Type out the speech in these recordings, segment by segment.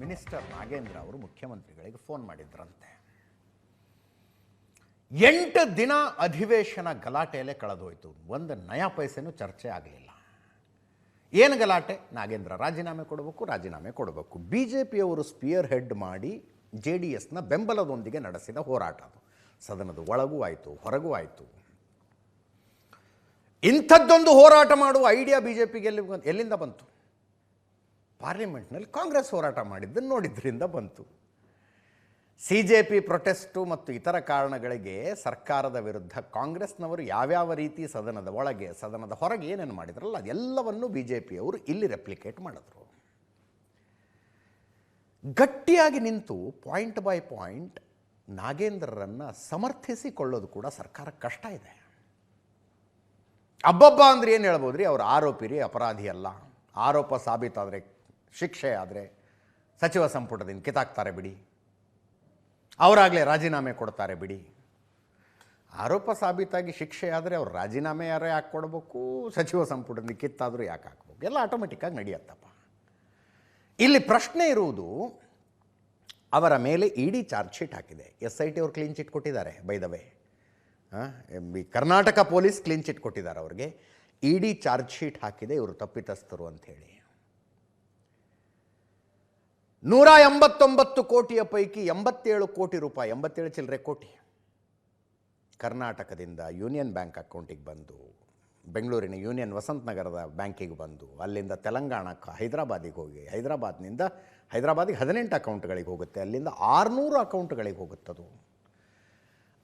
Minister Nagendra ಅವರು ಮುಖ್ಯಮಂತ್ರಿಗಳಿಗೆ phone ಮಾಡಿದ್ರಂತೆ. 8 ದಿನ ಅಧಿವೇಶನ ಗಲಾಟೆಯಲ್ಲೇ ಕಳೆದೋಯ್ತು. ಒಂದು ನಯಾ ಪೈಸೆನೂ ಚರ್ಚೆ ಆಗಲಿಲ್ಲ. ಏನು ಗಲಾಟೆ? ನಾಗೇಂದ್ರ ರಾಜೀನಾಮೆ ಕೊಡಬೇಕು. ಬಿ ಜೆ ಪಿಯವರು ಸ್ಪಿಯರ್ ಹೆಡ್ ಮಾಡಿ JDSನ ಬೆಂಬಲದೊಂದಿಗೆ ನಡೆಸಿದ ಹೋರಾಟ ಅದು. ಸದನದ ಒಳಗೂ ಆಯಿತು, ಹೊರಗೂ ಆಯಿತು. ಇಂಥದ್ದೊಂದು ಹೋರಾಟ ಮಾಡುವ ಐಡಿಯಾ BJPಗೆ ಎಲ್ಲಿಂದ ಬಂತು? ಪಾರ್ಲಿಮೆಂಟ್ನಲ್ಲಿ ಕಾಂಗ್ರೆಸ್ ಹೋರಾಟ ಮಾಡಿದ್ದನ್ನು ನೋಡಿದ್ರಿಂದ ಬಂತು. CJP ಪ್ರೊಟೆಸ್ಟು ಮತ್ತು ಇತರ ಕಾರಣಗಳಿಗೆ ಸರ್ಕಾರದ ವಿರುದ್ಧ ಕಾಂಗ್ರೆಸ್ನವರು ಯಾವ್ಯಾವ ರೀತಿ ಸದನದ ಒಳಗೆ ಸದನದ ಹೊರಗೆ ಏನೇನು ಮಾಡಿದ್ರಲ್ಲ ಅದೆಲ್ಲವನ್ನು BJPಯವರು ಇಲ್ಲಿ ರೆಪ್ಲಿಕೇಟ್ ಮಾಡಿದ್ರು. ಗಟ್ಟಿಯಾಗಿ ನಿಂತು ಪಾಯಿಂಟ್ ಬೈ ಪಾಯಿಂಟ್ ನಾಗೇಂದ್ರರನ್ನು ಸಮರ್ಥಿಸಿಕೊಳ್ಳೋದು ಕೂಡ ಸರ್ಕಾರಕ್ಕೆ ಕಷ್ಟ ಇದೆ. ಅಬ್ಬಬ್ಬ ಅಂದರೆ ಏನು ಹೇಳ್ಬೋದು ರೀ? ಅವರು ಆರೋಪಿ ರೀ, ಅಪರಾಧಿ ಅಲ್ಲ. ಆರೋಪ ಸಾಬೀತಾದರೆ, ಶಿಕ್ಷೆ ಆದರೆ ಸಚಿವ ಸಂಪುಟದಿಂದ ಕಿತ್ತಾಕ್ತಾರೆ ಬಿಡಿ, ಅವರಾಗಲೇ ರಾಜೀನಾಮೆ ಕೊಡ್ತಾರೆ ಬಿಡಿ. ಆರೋಪ ಸಾಬೀತಾಗಿ ಶಿಕ್ಷೆ ಆದರೆ ಅವ್ರು ರಾಜೀನಾಮೆ ಯಾಕೆ ಕೊಡಬೇಕು, ಸಚಿವ ಸಂಪುಟದಿಂದ ಕಿತ್ತಾದರೂ ಯಾಕೆ ಹಾಕ್ಬೇಕು? ಎಲ್ಲ ಆಟೋಮೆಟಿಕ್ಕಾಗಿ ನಡೆಯುತ್ತಪ್ಪ. ಇಲ್ಲಿ ಪ್ರಶ್ನೆ ಇರುವುದು, ಅವರ ಮೇಲೆ ED ಚಾರ್ಜ್ ಶೀಟ್ ಹಾಕಿದೆ. SIT ಅವರು ಕ್ಲೀನ್ ಚಿಟ್ ಕೊಟ್ಟಿದ್ದಾರೆ. By the way, Karnataka police clean chit ಕೊಟ್ಟಿದ್ದಾರೆ ಅವ್ರಿಗೆ. ED ಚಾರ್ಜ್ ಶೀಟ್ ಹಾಕಿದೆ ಇವರು ತಪ್ಪಿತಸ್ಥರು ಅಂಥೇಳಿ. 189 ಕೋಟಿಯ ಪೈಕಿ 87 ಕೋಟಿ ರೂಪಾಯಿ, 87 ಚಿಲ್ಲರೆ ಕೋಟಿ ಕರ್ನಾಟಕದಿಂದ ಯೂನಿಯನ್ ಬ್ಯಾಂಕ್ ಅಕೌಂಟಿಗೆ ಬಂದು, ಬೆಂಗಳೂರಿನ ಯೂನಿಯನ್ ವಸಂತ ನಗರದ ಬ್ಯಾಂಕಿಗೆ ಬಂದು, ಅಲ್ಲಿಂದ ತೆಲಂಗಾಣಕ್ಕೆ ಹೈದರಾಬಾದಿಗೆ ಹೋಗಿ, ಹೈದರಾಬಾದಿಗೆ 18 ಅಕೌಂಟ್ಗಳಿಗೆ ಹೋಗುತ್ತೆ, ಅಲ್ಲಿಂದ 600 ಅಕೌಂಟ್ಗಳಿಗೆ ಹೋಗುತ್ತದು.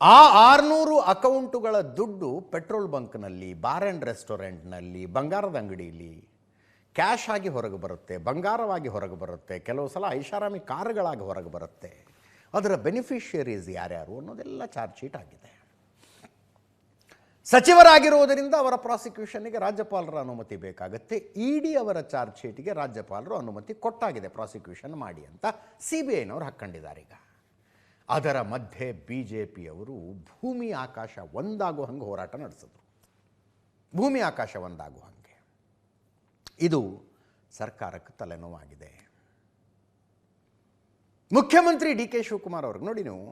ಆ 600 ಅಕೌಂಟುಗಳ ದುಡ್ಡು ಪೆಟ್ರೋಲ್ ಬಂಕ್ನಲ್ಲಿ, ಬಾರ್ ಆ್ಯಂಡ್ ರೆಸ್ಟೋರೆಂಟ್ನಲ್ಲಿ, ಬಂಗಾರದ ಅಂಗಡಿಯಲ್ಲಿ ಕ್ಯಾಶ್ ಆಗಿ ಹೊರಗೆ ಬರುತ್ತೆ, ಬಂಗಾರವಾಗಿ ಹೊರಗೆ ಬರುತ್ತೆ, ಕೆಲವು ಸಲ ಐಷಾರಾಮಿ ಕಾರುಗಳಾಗಿ ಹೊರಗೆ ಬರುತ್ತೆ. ಅದರ ಬೆನಿಫಿಷಿಯರೀಸ್ ಯಾರ್ಯಾರು ಅನ್ನೋದೆಲ್ಲ ಚಾರ್ಜ್ ಶೀಟ್ ಆಗಿದೆ. ಸಚಿವರಾಗಿರುವುದರಿಂದ ಅವರ ಪ್ರಾಸಿಕ್ಯೂಷನ್ಗೆ ರಾಜ್ಯಪಾಲರ ಅನುಮತಿ ಬೇಕಾಗುತ್ತೆ. ED ಅವರ ಚಾರ್ಜ್ ಶೀಟಿಗೆ ರಾಜ್ಯಪಾಲರು ಅನುಮತಿ ಕೊಟ್ಟಾಗಿದೆ ಪ್ರಾಸಿಕ್ಯೂಷನ್ ಮಾಡಿ ಅಂತ CBIನವರು ಹಾಕ್ಕೊಂಡಿದ್ದಾರೆ. ಈಗ ಅದರ ಮಧ್ಯೆ BJPಯವರು ಭೂಮಿ ಆಕಾಶ ಒಂದಾಗುವ ಹಂಗೆ ಹೋರಾಟ ನಡೆಸಿದ್ರು. ಭೂಮಿ ಆಕಾಶ ಒಂದಾಗುವ ಹಂಗೆ. ಇದು ಸರ್ಕಾರಕ್ಕೆ ತಲೆನೋವಾಗಿದೆ. ಮುಖ್ಯಮಂತ್ರಿ DK ಶಿವಕುಮಾರ್ ಅವ್ರಿಗೆ ನೋಡಿ, ನೀವು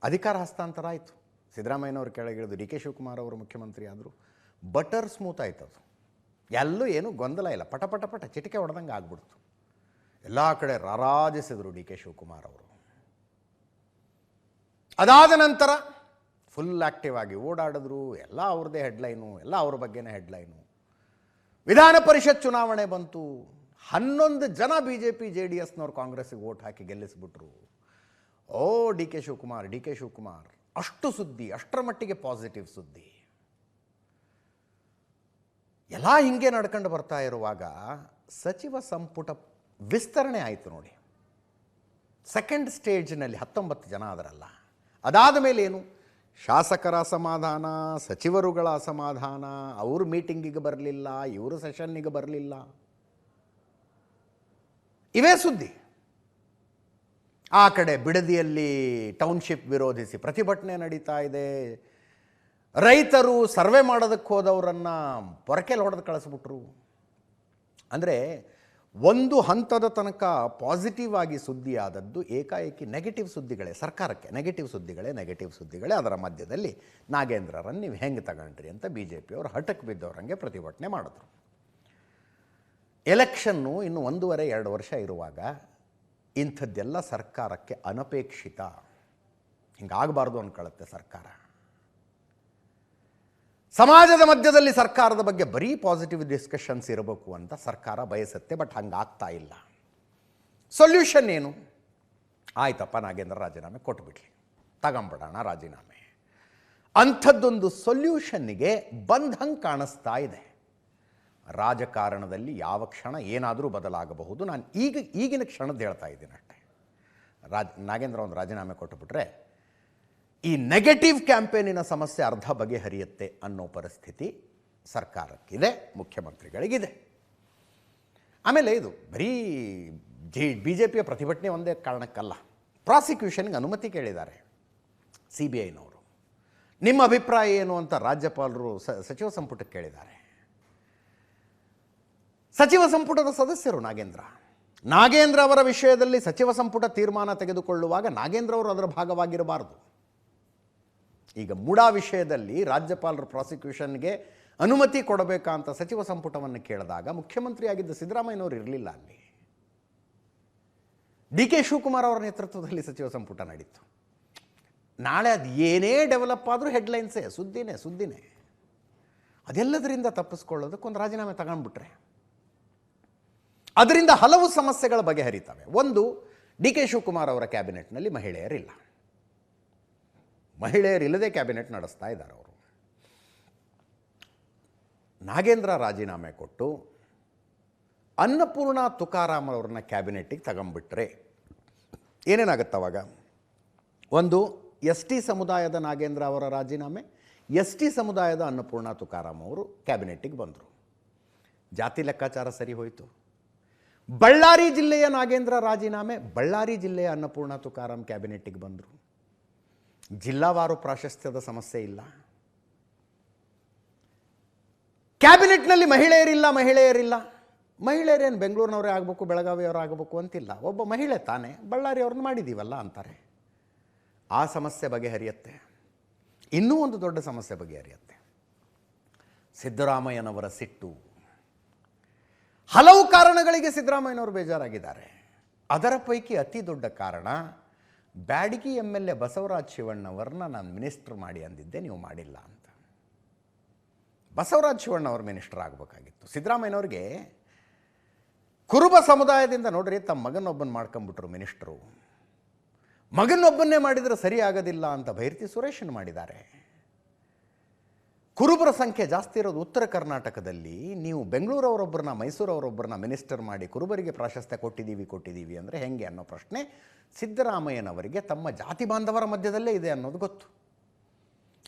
ಅಧಿಕಾರ ಹಸ್ತಾಂತರ ಆಯಿತು, ಸಿದ್ದರಾಮಯ್ಯನವ್ರ ಕೆಳಗಿಳಿದು DK ಶಿವಕುಮಾರ್ ಅವರು ಮುಖ್ಯಮಂತ್ರಿ ಆದರು. ಬಟರ್ ಸ್ಮೂತ್ ಆಯ್ತು ಅದು. ಎಲ್ಲೂ ಏನೂ ಗೊಂದಲ ಇಲ್ಲ, ಪಟ ಚಿಟಿಕೆ ಹೊಡೆದಂಗೆ ಆಗ್ಬಿಡ್ತು. ಎಲ್ಲ ಕಡೆ ರಾರಾಜಿಸಿದರು DK ಶಿವಕುಮಾರ್ ಅವರು. ಅದಾದ ನಂತರ ಫುಲ್ ಆ್ಯಕ್ಟಿವ್ ಆಗಿ ಓಡಾಡಿದ್ರು. ಎಲ್ಲ ಅವ್ರದ್ದೇ ಹೆಡ್ಲೈನು, ಎಲ್ಲ ಅವ್ರ ಬಗ್ಗೆನೇ ಹೆಡ್ಲೈನು. ವಿಧಾನ ಪರಿಷತ್ ಚುನಾವಣೆ ಬಂತು. 11 ಜನ BJP JDSನವ್ರು ಕಾಂಗ್ರೆಸ್ಸಿಗೆ ವೋಟ್ ಹಾಕಿ ಗೆಲ್ಲಿಸ್ಬಿಟ್ರು. DK ಶಿವಕುಮಾರ್ ಅಷ್ಟು ಸುದ್ದಿ, ಅಷ್ಟರ ಮಟ್ಟಿಗೆ ಪಾಸಿಟಿವ್ ಸುದ್ದಿ. ಎಲ್ಲ ಹಿಂಗೆ ನಡ್ಕೊಂಡು ಬರ್ತಾ ಇರುವಾಗ ಸಚಿವ ಸಂಪುಟ ವಿಸ್ತರಣೆ ಆಯಿತು ನೋಡಿ. ಸೆಕೆಂಡ್ ಸ್ಟೇಜ್ನಲ್ಲಿ 19 ಜನ ಅದರಲ್ಲ. ಅದಾದ ಮೇಲೆ ಏನು? ಶಾಸಕರ ಅಸಮಾಧಾನ, ಸಚಿವರುಗಳ ಅಸಮಾಧಾನ, ಅವರು ಮೀಟಿಂಗಿಗೆ ಬರಲಿಲ್ಲ, ಇವರು ಸೆಷನ್ನಿಗೆ ಬರಲಿಲ್ಲ, ಇವೇ ಸುದ್ದಿ. ಆ ಕಡೆ ಬಿಡದಿಯಲ್ಲಿ ಟೌನ್ಶಿಪ್ ವಿರೋಧಿಸಿ ಪ್ರತಿಭಟನೆ ನಡೀತಾ ಇದೆ. ರೈತರು ಸರ್ವೆ ಮಾಡೋದಕ್ಕೆ ಹೋದವರನ್ನು ಪೊರಕೆಯಲ್ಲಿ ಹೊಡೆದು ಕಳಿಸ್ಬಿಟ್ರು. ಅಂದರೆ ಒಂದು ಹಂತದ ತನಕ ಪಾಸಿಟಿವ್ ಆಗಿ ಸುದ್ದಿ ಆದದ್ದು ಏಕಾಏಕಿ ನೆಗೆಟಿವ್ ಸುದ್ದಿಗಳೇ. ಸರ್ಕಾರಕ್ಕೆ ನೆಗೆಟಿವ್ ಸುದ್ದಿಗಳೇ. ಅದರ ಮಧ್ಯದಲ್ಲಿ ನಾಗೇಂದ್ರರನ್ನು ನೀವು ಹೆಂಗೆ ತಗೊಂಡ್ರಿ ಅಂತ BJPಯವರು ಹಠಕ್ಕೆ ಬಿದ್ದವರಂಗೆ ಪ್ರತಿಭಟನೆ ಮಾಡಿದ್ರು. ಎಲೆಕ್ಷನ್ನು ಇನ್ನು 1.5-2 ವರ್ಷ ಇರುವಾಗ ಇಂಥದ್ದೆಲ್ಲ ಸರ್ಕಾರಕ್ಕೆ ಅನಪೇಕ್ಷಿತ. ಹಿಂಗಾಗಬಾರ್ದು ಅಂದ್ಕೊಳ್ಳುತ್ತೆ ಸರ್ಕಾರ. ಸಮಾಜದ ಮಧ್ಯದಲ್ಲಿ ಸರ್ಕಾರದ ಬಗ್ಗೆ ಬರೀ ಪಾಸಿಟಿವ್ ಡಿಸ್ಕಷನ್ಸ್ ಇರಬೇಕು ಅಂತ ಸರ್ಕಾರ ಬಯಸುತ್ತೆ. ಬಟ್ ಹಂಗಾಗ್ತಾ ಇಲ್ಲ. ಸೊಲ್ಯೂಷನ್ ಏನು? ಆಯ್ತಪ್ಪ, ನಾಗೇಂದ್ರ ರಾಜೀನಾಮೆ ಕೊಟ್ಬಿಡ್ಲಿ, ತಗೊಂಬಿಡೋಣ ರಾಜೀನಾಮೆ. ಅಂಥದ್ದೊಂದು ಸೊಲ್ಯೂಷನ್ನಿಗೆ ಬಂದಂಗೆ ಕಾಣಿಸ್ತಾ ಇದೆ. ರಾಜಕಾರಣದಲ್ಲಿ ಯಾವ ಕ್ಷಣ ಏನಾದರೂ ಬದಲಾಗಬಹುದು. ನಾನು ಈಗಿನ ಕ್ಷಣದ್ದು ಹೇಳ್ತಾ ಇದ್ದೀನಿ ಅಷ್ಟೇ. ನಾಗೇಂದ್ರ ಒಂದು ರಾಜೀನಾಮೆ ಕೊಟ್ಟುಬಿಟ್ರೆ ಈ ನೆಗೆಟಿವ್ ಕ್ಯಾಂಪೇನಿನ ಸಮಸ್ಯೆ ಅರ್ಧ ಬಗೆಹರಿಯುತ್ತೆ ಅನ್ನೋ ಪರಿಸ್ಥಿತಿ ಸರ್ಕಾರಕ್ಕಿದೆ, ಮುಖ್ಯಮಂತ್ರಿಗಳಿಗಿದೆ. ಆಮೇಲೆ ಇದು ಬರೀ BJPಯ ಪ್ರತಿಭಟನೆ ಒಂದೇ ಕಾರಣಕ್ಕಲ್ಲ. ಪ್ರಾಸಿಕ್ಯೂಷನ್ಗೆ ಅನುಮತಿ ಕೇಳಿದ್ದಾರೆ CBIನವರು. ನಿಮ್ಮ ಅಭಿಪ್ರಾಯ ಏನು ಅಂತ ರಾಜ್ಯಪಾಲರು ಸಚಿವ ಸಂಪುಟಕ್ಕೆ ಕೇಳಿದ್ದಾರೆ. ಸಚಿವ ಸಂಪುಟದ ಸದಸ್ಯರು ನಾಗೇಂದ್ರ ನಾಗೇಂದ್ರ ಅವರ ವಿಷಯದಲ್ಲಿ ಸಚಿವ ಸಂಪುಟ ತೀರ್ಮಾನ ತೆಗೆದುಕೊಳ್ಳುವಾಗ ನಾಗೇಂದ್ರ ಅವರು ಅದರ ಭಾಗವಾಗಿರಬಾರದು. ಈಗ ಮುಡಾ ವಿಷಯದಲ್ಲಿ ರಾಜ್ಯಪಾಲರು ಪ್ರಾಸಿಕ್ಯೂಷನ್ಗೆ ಅನುಮತಿ ಕೊಡಬೇಕಾ ಅಂತ ಸಚಿವ ಸಂಪುಟವನ್ನು ಕೇಳಿದಾಗ ಮುಖ್ಯಮಂತ್ರಿಯಾಗಿದ್ದ ಸಿದ್ದರಾಮಯ್ಯನವರು ಇರಲಿಲ್ಲ ಅಲ್ಲಿ. ಡಿ ಕೆ ಶಿವಕುಮಾರ್ ಅವರ ನೇತೃತ್ವದಲ್ಲಿ ಸಚಿವ ಸಂಪುಟ ನಡೀತು. ನಾಳೆ ಅದು ಏನೇ ಡೆವಲಪ್ ಆದರೂ ಹೆಡ್ಲೈನ್ಸೇ, ಸುದ್ದಿನೇ. ಅದೆಲ್ಲದರಿಂದ ತಪ್ಪಿಸ್ಕೊಳ್ಳೋದಕ್ಕೊಂದು ರಾಜೀನಾಮೆ ತಗೊಂಡ್ಬಿಟ್ರೆ ಅದರಿಂದ ಹಲವು ಸಮಸ್ಯೆಗಳ ಬಗೆಹರಿತವೆ. ಒಂದು, ಡಿ ಕೆ ಶಿವಕುಮಾರ್ ಅವರ ಕ್ಯಾಬಿನೆಟ್ನಲ್ಲಿ ಮಹಿಳೆಯರಿಲ್ಲದೆ ಕ್ಯಾಬಿನೆಟ್ ನಡೆಸ್ತಾ ಇದ್ದಾರೆ ಅವರು. ನಾಗೇಂದ್ರ ರಾಜೀನಾಮೆ ಕೊಟ್ಟು ಅನ್ನಪೂರ್ಣ ತುಕಾರಾಮ್ ಅವ್ರನ್ನ ಕ್ಯಾಬಿನೆಟ್ಟಿಗೆ ತಗೊಂಡ್ಬಿಟ್ರೆ ಏನೇನಾಗುತ್ತೆ ಅವಾಗ? ಒಂದು, ಎಸ್ ಟಿ ಸಮುದಾಯದ ನಾಗೇಂದ್ರ ಅವರ ರಾಜೀನಾಮೆ, ಎಸ್ ಟಿ ಸಮುದಾಯದ ಅನ್ನಪೂರ್ಣ ತುಕಾರಾಮ್ ಅವರು ಕ್ಯಾಬಿನೆಟ್ಟಿಗೆ ಬಂದರು. ಜಾತಿ ಲೆಕ್ಕಾಚಾರ ಸರಿ ಹೋಯಿತು. ಬಳ್ಳಾರಿ ಜಿಲ್ಲೆಯ ನಾಗೇಂದ್ರ ರಾಜೀನಾಮೆ, ಬಳ್ಳಾರಿ ಜಿಲ್ಲೆಯ ಅನ್ನಪೂರ್ಣ ತುಕಾರಾಮ್ ಕ್ಯಾಬಿನೆಟ್ಟಿಗೆ ಬಂದರು. ಜಿಲ್ಲಾವಾರು ಪ್ರಾಶಸ್ತ್ಯದ ಸಮಸ್ಯೆ ಇಲ್ಲ. ಕ್ಯಾಬಿನೆಟ್ನಲ್ಲಿ ಮಹಿಳೆಯರೇನು ಬೆಂಗಳೂರಿನವರೇ ಆಗಬೇಕು, ಬೆಳಗಾವಿಯವರು ಆಗಬೇಕು ಅಂತಿಲ್ಲ. ಒಬ್ಬ ಮಹಿಳೆ ತಾನೇ, ಬಳ್ಳಾರಿ ಅವ್ರನ್ನ ಮಾಡಿದ್ದೀವಲ್ಲ ಅಂತಾರೆ. ಆ ಸಮಸ್ಯೆ ಬಗೆಹರಿಯುತ್ತೆ. ಇನ್ನೂ ಒಂದು ದೊಡ್ಡ ಸಮಸ್ಯೆ ಬಗೆಹರಿಯುತ್ತೆ. ಸಿದ್ದರಾಮಯ್ಯನವರ ಸಿಟ್ಟು. ಹಲವು ಕಾರಣಗಳಿಗೆ ಸಿದ್ದರಾಮಯ್ಯನವರು ಬೇಜಾರಾಗಿದ್ದಾರೆ. ಅದರ ಪೈಕಿ ಅತಿ ದೊಡ್ಡ ಕಾರಣ, ಬ್ಯಾಡಗಿ MLA ಬಸವರಾಜ ಶಿವಣ್ಣವರನ್ನ ನಾನು ಮಿನಿಸ್ಟರ್ ಮಾಡಿ ಅಂದಿದ್ದೆ, ನೀವು ಮಾಡಿಲ್ಲ ಅಂತ. ಬಸವರಾಜ ಶಿವಣ್ಣವರು ಮಿನಿಸ್ಟರ್ ಆಗಬೇಕಾಗಿತ್ತು. ಸಿದ್ದರಾಮಯ್ಯನವ್ರಿಗೆ ಕುರುಬ ಸಮುದಾಯದಿಂದ ನೋಡ್ರಿ ತಮ್ಮ ಮಗನೊಬ್ಬನ ಮಾಡ್ಕೊಂಡ್ಬಿಟ್ರು ಮಿನಿಸ್ಟರು. ಮಗನೊಬ್ಬನ್ನೇ ಮಾಡಿದರೆ ಸರಿ ಆಗೋದಿಲ್ಲ ಅಂತ ಭೈರತಿ ಸುರೇಶನ್ ಮಾಡಿದ್ದಾರೆ. ಕುರುಬರ ಸಂಖ್ಯೆ ಜಾಸ್ತಿ ಇರೋದು ಉತ್ತರ ಕರ್ನಾಟಕದಲ್ಲಿ. ನೀವು ಬೆಂಗಳೂರವರೊಬ್ಬರನ್ನ, ಮೈಸೂರವರೊಬ್ಬರನ್ನ ಮಿನಿಸ್ಟರ್ ಮಾಡಿ ಕುರುಬರಿಗೆ ಪ್ರಾಶಸ್ತ್ಯ ಕೊಟ್ಟಿದ್ದೀವಿ ಅಂದರೆ ಹೆಂಗೆ ಅನ್ನೋ ಪ್ರಶ್ನೆ ಸಿದ್ದರಾಮಯ್ಯನವರಿಗೆ ತಮ್ಮ ಜಾತಿ ಬಾಂಧವರ ಮಧ್ಯದಲ್ಲೇ ಇದೆ ಅನ್ನೋದು ಗೊತ್ತು.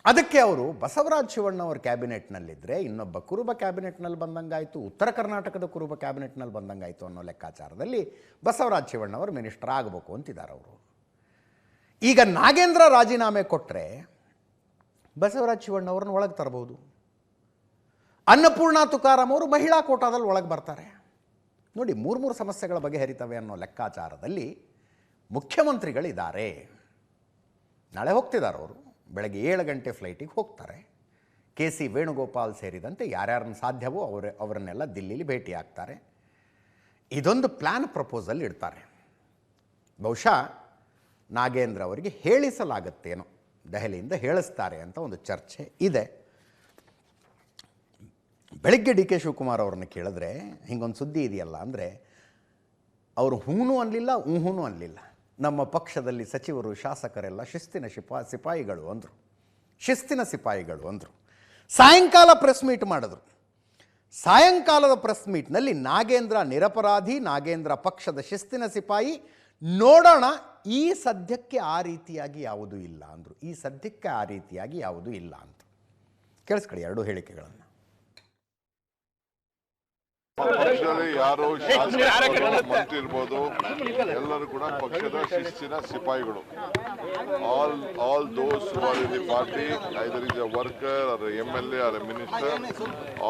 ಅದಕ್ಕೆ ಅವರು ಬಸವರಾಜ ಶಿವಣ್ಣವ್ರ ಕ್ಯಾಬಿನೆಟ್ನಲ್ಲಿದ್ದರೆ ಇನ್ನೊಬ್ಬ ಕುರುಬ ಕ್ಯಾಬಿನೆಟ್ನಲ್ಲಿ ಬಂದಂಗಾಯಿತು, ಉತ್ತರ ಕರ್ನಾಟಕದ ಕುರುಬ ಕ್ಯಾಬಿನೆಟ್ನಲ್ಲಿ ಬಂದಂಗಾಯಿತು ಅನ್ನೋ ಲೆಕ್ಕಾಚಾರದಲ್ಲಿ ಬಸವರಾಜ ಶಿವಣ್ಣವರು ಮಿನಿಸ್ಟರ್ ಆಗಬೇಕು ಅಂತಿದ್ದಾರೆ ಅವರು. ಈಗ ನಾಗೇಂದ್ರ ರಾಜೀನಾಮೆ ಕೊಟ್ಟರೆ ಬಸವರಾಜ ಶಿವಣ್ಣವ್ರನ್ನ ಒಳಗೆ ತರಬಹುದು. ಅನ್ನಪೂರ್ಣ ತುಕಾರಾಮ್ ಅವರು ಮಹಿಳಾ ಕೋಟಾದಲ್ಲಿ ಒಳಗೆ ಬರ್ತಾರೆ. ನೋಡಿ, ಮೂರು ಸಮಸ್ಯೆಗಳ ಬಗೆಹರಿತವೆ ಅನ್ನೋ ಲೆಕ್ಕಾಚಾರದಲ್ಲಿ ಮುಖ್ಯಮಂತ್ರಿಗಳಿದ್ದಾರೆ. ನಾಳೆ ಹೋಗ್ತಿದ್ದಾರೆ ಅವರು. ಬೆಳಗ್ಗೆ 7 ಗಂಟೆ ಫ್ಲೈಟಿಗೆ ಹೋಗ್ತಾರೆ. KC ವೇಣುಗೋಪಾಲ್ ಸೇರಿದಂತೆ ಯಾರ್ಯಾರನ್ನು ಸಾಧ್ಯವೋ ಅವರನ್ನೆಲ್ಲ ದಿಲ್ಲಿಲಿ ಭೇಟಿ ಆಗ್ತಾರೆ. ಇದೊಂದು ಪ್ಲ್ಯಾನ್ ಪ್ರಪೋಸಲ್ ಇಡ್ತಾರೆ. ಬಹುಶಃ ನಾಗೇಂದ್ರ ಅವರಿಗೆ ಹೇಳಿಸಲಾಗತ್ತೇನೋ, ದೆಹಲಿಯಿಂದ ಹೇಳಿಸ್ತಾರೆ ಅಂತ ಒಂದು ಚರ್ಚೆ ಇದೆ. ಬೆಳಗ್ಗೆ ಡಿ ಕೆ ಶಿವಕುಮಾರ್ ಅವ್ರನ್ನ ಕೇಳಿದ್ರೆ ಹಿಂಗೊಂದು ಸುದ್ದಿ ಇದೆಯಲ್ಲ, ಅಂದರೆ ಅವರು ಹೂನು ಅನ್ನಲಿಲ್ಲ, ಊಹೂನು ಅನ್ನಲಿಲ್ಲ. ನಮ್ಮ ಪಕ್ಷದಲ್ಲಿ ಸಚಿವರು, ಶಾಸಕರೆಲ್ಲ ಶಿಸ್ತಿನ ಸಿಪಾಯಿಗಳು ಅಂದರು. ಸಾಯಂಕಾಲ ಪ್ರೆಸ್ ಮೀಟ್ ಮಾಡಿದ್ರು. ಸಾಯಂಕಾಲದ ಪ್ರೆಸ್ ಮೀಟ್ನಲ್ಲಿ ನಾಗೇಂದ್ರ ನಿರಪರಾಧಿ, ನಾಗೇಂದ್ರ ಪಕ್ಷದ ಶಿಸ್ತಿನ ಸಿಪಾಯಿ, ನೋಡೋಣ ಈ ಸದ್ಯಕ್ಕೆ ಆ ರೀತಿಯಾಗಿ ಯಾವುದೂ ಇಲ್ಲ ಅಂದರು. ಅಂತ ಕೇಳಿಸ್ಕೊಳ್ಳಿ ಎರಡೂ ಹೇಳಿಕೆಗಳನ್ನು. ಪಕ್ಷದಲ್ಲಿ ಯಾರು ಶಾಸಕರು, ಮಂತ್ರಿ ಇರ್ಬೋದು, ಎಲ್ಲರೂ ಕೂಡ ಪಕ್ಷದ ಶಿಸ್ತಿನ ಸಿಪಾಯಿಗಳು. All those who are in the party, either is a worker or MLA or a minister,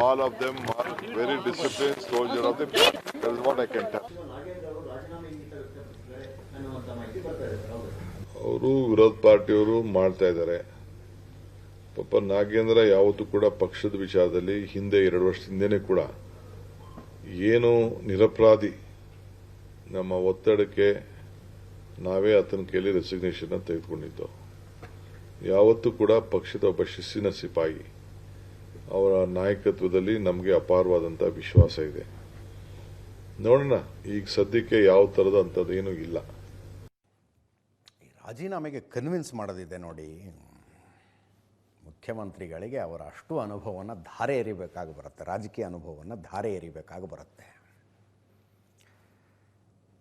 all of them are very discipline soldier of the party. That is what I can tell. ಅವರು ವಿರೋಧ ಪಾರ್ಟಿಯವರು ಮಾಡ್ತಾ ಇದ್ದಾರೆ. ಪಾಪ ನಾಗೇಂದ್ರ ಯಾವತ್ತೂ ಕೂಡ ಪಕ್ಷದ ವಿಚಾರದಲ್ಲಿ ಹಿಂದೆ 2 ವರ್ಷದ ಹಿಂದೆನೇ ಕೂಡ ಏನು ನಿರಪರಾಧಿ, ನಮ್ಮ ಒತ್ತಡಕ್ಕೆ ನಾವೇ ಆತನ ಕೈಲಿ ರೆಸಿಗ್ನೇಷನ್ ತೆಗೆದುಕೊಂಡಿದ್ದು. ಯಾವತ್ತೂ ಕೂಡ ಪಕ್ಷದ ಒಬ್ಬ ಶಿಸ್ತಿನ ಸಿಪಾಯಿ, ಅವರ ನಾಯಕತ್ವದಲ್ಲಿ ನಮಗೆ ಅಪಾರವಾದಂತಹ ವಿಶ್ವಾಸ ಇದೆ. ನೋಡೋಣ, ಈಗ ಸದ್ಯಕ್ಕೆ ಯಾವ ಥರದ ಅಂಥದ್ದೇನೂ ಇಲ್ಲ. ರಾಜೀನಾಮೆಗೆ ಕನ್ವಿನ್ಸ್ ಮಾಡೋದಿದೆ ನೋಡಿ, ಮುಖ್ಯಮಂತ್ರಿಗಳಿಗೆ ಅವರ ಅಷ್ಟು ಅನುಭವವನ್ನು ಧಾರೆ ಎರಿಬೇಕಾಗಿ ಬರುತ್ತೆ, ರಾಜಕೀಯ ಅನುಭವವನ್ನು ಧಾರೆ ಎರಿಬೇಕಾಗಿ ಬರುತ್ತೆ.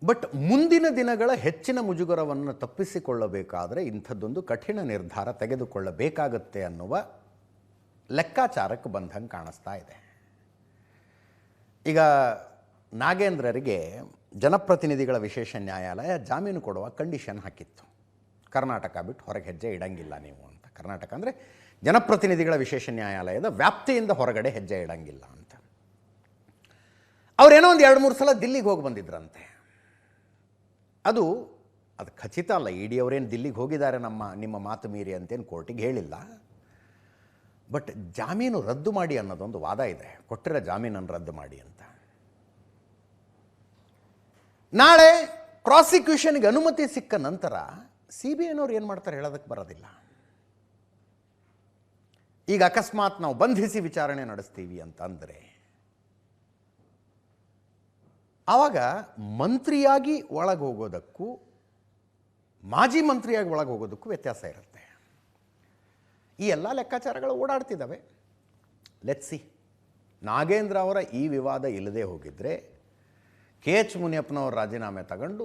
ಬಟ್ ಮುಂದಿನ ದಿನಗಳ ಹೆಚ್ಚಿನ ಮುಜುಗರವನ್ನು ತಪ್ಪಿಸಿಕೊಳ್ಳಬೇಕಾದರೆ ಇಂಥದ್ದೊಂದು ಕಠಿಣ ನಿರ್ಧಾರ ತೆಗೆದುಕೊಳ್ಳಬೇಕಾಗತ್ತೆ ಅನ್ನುವ ಲೆಕ್ಕಾಚಾರಕ್ಕೆ ಬಂದಂಗೆ ಕಾಣಿಸ್ತಾ ಇದೆ. ಈಗ ನಾಗೇಂದ್ರರಿಗೆ ಜನಪ್ರತಿನಿಧಿಗಳ ವಿಶೇಷ ನ್ಯಾಯಾಲಯ ಜಾಮೀನು ಕೊಡುವ ಕಂಡೀಷನ್ ಹಾಕಿತ್ತು. ಕರ್ನಾಟಕ ಬಿಟ್ಟು ಹೊರಗೆ ಹೆಜ್ಜೆ ಇಡಂಗಿಲ್ಲ ನೀವು ಅಂತ. ಕರ್ನಾಟಕ ಅಂದರೆ ಜನಪ್ರತಿನಿಧಿಗಳ ವಿಶೇಷ ನ್ಯಾಯಾಲಯದ ವ್ಯಾಪ್ತಿಯಿಂದ ಹೊರಗಡೆ ಹೆಜ್ಜೆ ಇಡಂಗಿಲ್ಲ ಅಂತ. ಅವರೇನೋ ಒಂದು 2-3 ಸಲ ದಿಲ್ಲಿಗೆ ಹೋಗಿ ಬಂದಿದ್ರಂತೆ. ಅದು ಖಚಿತ ಅಲ್ಲ. ಇ ಡಿ ಅವರೇನು ದಿಲ್ಲಿಗೆ ಹೋಗಿದ್ದಾರೆ ನಿಮ್ಮ ಮಾತು ಮೀರಿ ಅಂತೇನು ಕೋರ್ಟಿಗೆ ಹೇಳಿಲ್ಲ. ಬಟ್ ಜಾಮೀನು ರದ್ದು ಮಾಡಿ ಅನ್ನೋದೊಂದು ವಾದ ಇದೆ, ಕೊಟ್ಟಿರೋ ಜಾಮೀನನ್ನು ರದ್ದು ಮಾಡಿ ಅಂತ. ನಾಳೆ ಪ್ರಾಸಿಕ್ಯೂಷನ್ಗೆ ಅನುಮತಿ ಸಿಕ್ಕ ನಂತರ ಸಿ ಬಿ ಐನವ್ರು ಏನು ಮಾಡ್ತಾರೆ ಹೇಳೋದಕ್ಕೆ ಬರೋದಿಲ್ಲ. ಈಗ ಅಕಸ್ಮಾತ್ ನಾವು ಬಂಧಿಸಿ ವಿಚಾರಣೆ ನಡೆಸ್ತೀವಿ ಅಂತಂದರೆ ಆವಾಗ ಮಂತ್ರಿಯಾಗಿ ಒಳಗೆ ಹೋಗೋದಕ್ಕೂ ಮಾಜಿ ಮಂತ್ರಿಯಾಗಿ ಒಳಗೆ ಹೋಗೋದಕ್ಕೂ ವ್ಯತ್ಯಾಸ ಇರುತ್ತೆ. ಈ ಎಲ್ಲ ಲೆಕ್ಕಾಚಾರಗಳು ಓಡಾಡ್ತಿದ್ದಾವೆ. Let's see. ನಾಗೇಂದ್ರ ಅವರ ಈ ವಿವಾದ ಇಲ್ಲದೆ ಹೋಗಿದ್ದರೆ ಕೆ ಎಚ್ ಮುನಿಯಪ್ಪನವ್ರ ರಾಜೀನಾಮೆ ತಗೊಂಡು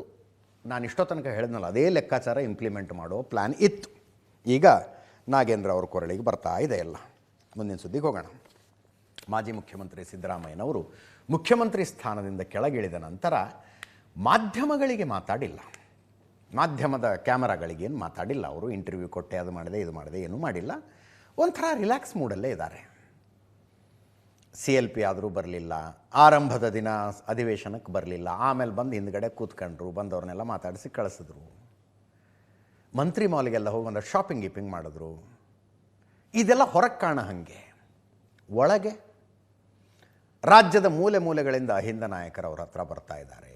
ನಾನು ಇಷ್ಟೋ ತನಕ ಹೇಳಿದ್ನಲ್ಲ ಅದೇ ಲೆಕ್ಕಾಚಾರ ಇಂಪ್ಲಿಮೆಂಟ್ ಮಾಡೋ ಪ್ಲ್ಯಾನ್ ಇತ್ತು. ಈಗ ನಾಗೇಂದ್ರ ಅವ್ರ ಕೊರಳಿಗೆ ಬರ್ತಾ ಇದೆ ಎಲ್ಲ. ಮುಂದಿನ ಸುದ್ದಿಗೆ ಹೋಗೋಣ. ಮಾಜಿ ಮುಖ್ಯಮಂತ್ರಿ ಸಿದ್ದರಾಮಯ್ಯನವರು ಮುಖ್ಯಮಂತ್ರಿ ಸ್ಥಾನದಿಂದ ಕೆಳಗಿಳಿದ ನಂತರ ಮಾಧ್ಯಮಗಳಿಗೆ ಮಾತಾಡಿಲ್ಲ. ಮಾಧ್ಯಮದ ಕ್ಯಾಮರಾಗಳಿಗೇನು ಮಾತಾಡಿಲ್ಲ. ಅವರು ಇಂಟರ್ವ್ಯೂ ಕೊಟ್ಟೆ, ಅದು ಮಾಡಿದೆ ಇದು ಮಾಡಿದೆ, ಏನೂ ಮಾಡಿಲ್ಲ. ಒಂಥರ ರಿಲ್ಯಾಕ್ಸ್ ಮೂಡಲ್ಲೇ ಇದ್ದಾರೆ. CLP ಆದರೂ ಬರಲಿಲ್ಲ, ಆರಂಭದ ದಿನ ಅಧಿವೇಶನಕ್ಕೆ ಬರಲಿಲ್ಲ, ಆಮೇಲೆ ಬಂದು ಹಿಂದ್ಗಡೆ ಕೂತ್ಕೊಂಡ್ರು, ಬಂದವ್ರನ್ನೆಲ್ಲ ಮಾತಾಡಿಸಿ ಕಳಿಸಿದ್ರು. ಮಂತ್ರಿ ಮಾಲ್ಗೆಲ್ಲ ಹೋಗಿ ಒಂದು ಶಾಪಿಂಗ್ ಗೀಪಿಂಗ್ ಮಾಡಿದ್ರು. ಇದೆಲ್ಲ ಹೊರಗೆ ಕಾಣ ಹಾಗೆ. ಒಳಗೆ ರಾಜ್ಯದ ಮೂಲೆ ಮೂಲೆಗಳಿಂದ ಅಹಿಂದ ನಾಯಕರು ಅವ್ರ ಹತ್ರ ಬರ್ತಾ ಇದ್ದಾರೆ,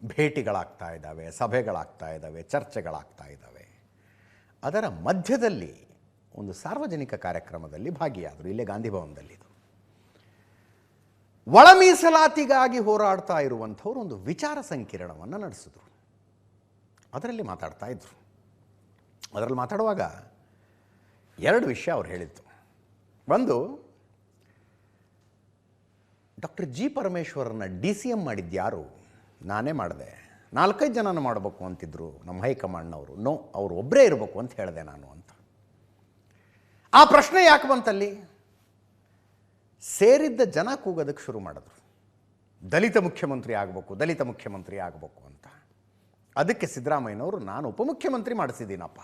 ಭೇಟಿಗಳಾಗ್ತಾ ಇದ್ದಾವೆ, ಸಭೆಗಳಾಗ್ತಾ ಇದ್ದಾವೆ, ಚರ್ಚೆಗಳಾಗ್ತಾ ಇದ್ದಾವೆ. ಅದರ ಮಧ್ಯದಲ್ಲಿ ಒಂದು ಸಾರ್ವಜನಿಕ ಕಾರ್ಯಕ್ರಮದಲ್ಲಿ ಭಾಗಿಯಾದರು, ಇಲ್ಲೇ ಗಾಂಧಿ ಭವನದಲ್ಲಿದ್ದು. ಒಳ ಮೀಸಲಾತಿಗಾಗಿ ಹೋರಾಡ್ತಾ ಇರುವಂಥವ್ರು ಒಂದು ವಿಚಾರ ಸಂಕಿರಣವನ್ನು ನಡೆಸಿದ್ರು. ಅದರಲ್ಲಿ ಮಾತಾಡ್ತಾ ಇದ್ರು. ಅದರಲ್ಲಿ ಮಾತಾಡುವಾಗ ಎರಡು ವಿಷಯ ಅವ್ರು ಹೇಳಿದ್ದು. ಒಂದು, ಡಾಕ್ಟರ್ ಜಿ ಪರಮೇಶ್ವರನ್ನ DCM ಮಾಡಿದ್ಯಾರು? ನಾನೇ ಮಾಡಿದೆ. 4-5 ಜನನ ಮಾಡಬೇಕು ಅಂತಿದ್ರು ನಮ್ಮ ಹೈಕಮಾಂಡ್ನವರು. ನೋ, ಅವರು ಒಬ್ಬರೇ ಇರಬೇಕು ಅಂತ ಹೇಳಿದೆ ನಾನು ಅಂತ. ಆ ಪ್ರಶ್ನೆ ಯಾಕೆ ಬಂತಲ್ಲಿ? ಸೇರಿದ್ದ ಜನ ಕೂಗೋದಕ್ಕೆ ಶುರು ಮಾಡಿದ್ರು, ದಲಿತ ಮುಖ್ಯಮಂತ್ರಿ ಆಗಬೇಕು, ದಲಿತ ಮುಖ್ಯಮಂತ್ರಿ ಆಗಬೇಕು ಅಂತ. ಅದಕ್ಕೆ ಸಿದ್ದರಾಮಯ್ಯನವರು ನಾನು ಉಪಮುಖ್ಯಮಂತ್ರಿ ಮಾಡಿಸಿದ್ದೀನಪ್ಪ,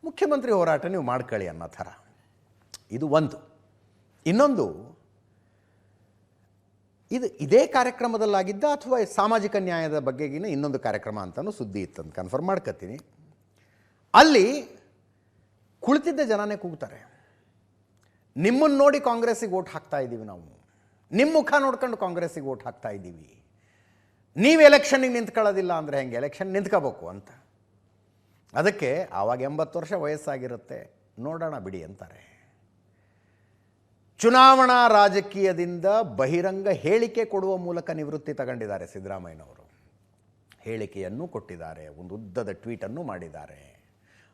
ಮುಖ್ಯಮಂತ್ರಿ ಹೋರಾಟ ನೀವು ಮಾಡ್ಕೊಳ್ಳಿ ಅನ್ನೋ ಥರ. ಇದು ಒಂದು. ಇನ್ನೊಂದು, ಇದೇ ಕಾರ್ಯಕ್ರಮದಲ್ಲಾಗಿದ್ದ ಅಥವಾ ಸಾಮಾಜಿಕ ನ್ಯಾಯದ ಬಗ್ಗೆಗಿನ ಇನ್ನೊಂದು ಕಾರ್ಯಕ್ರಮ ಅಂತಲೂ ಸುದ್ದಿ ಇತ್ತಂತ ಕನ್ಫರ್ಮ್ ಮಾಡ್ಕೊತೀನಿ. ಅಲ್ಲಿ ಕುಳಿತಿದ್ದ ಜನನೇ ಕೂಗ್ತಾರೆ, ನಿಮ್ಮನ್ನು ನೋಡಿ ಕಾಂಗ್ರೆಸ್ಸಿಗೆ ಓಟ್ ಹಾಕ್ತಾ ಇದ್ದೀವಿ ನಾವು, ನಿಮ್ಮ ಮುಖ ನೋಡ್ಕೊಂಡು ಕಾಂಗ್ರೆಸ್ಸಿಗೆ ಓಟ್ ಹಾಕ್ತಾ ಇದ್ದೀವಿ, ನೀವು ಎಲೆಕ್ಷನ್ನಿಗೆ ನಿಂತ್ಕೊಳ್ಳೋದಿಲ್ಲ ಅಂದರೆ ಹೆಂಗೆ, ಎಲೆಕ್ಷನ್ ನಿಂತ್ಕೋಬೇಕು ಅಂತ. ಅದಕ್ಕೆ ಆವಾಗ 80 ವರ್ಷ ವಯಸ್ಸಾಗಿರುತ್ತೆ, ನೋಡೋಣ ಬಿಡಿ ಅಂತಾರೆ. ಚುನಾವಣಾ ರಾಜಕೀಯದಿಂದ ಬಹಿರಂಗ ಹೇಳಿಕೆ ಕೊಡುವ ಮೂಲಕ ನಿವೃತ್ತಿ ತಗೊಂಡಿದ್ದಾರೆ ಸಿದ್ದರಾಮಯ್ಯನವರು. ಹೇಳಿಕೆಯನ್ನು ಕೊಟ್ಟಿದ್ದಾರೆ, ಒಂದು ಉದ್ದದ ಟ್ವೀಟನ್ನು ಮಾಡಿದ್ದಾರೆ.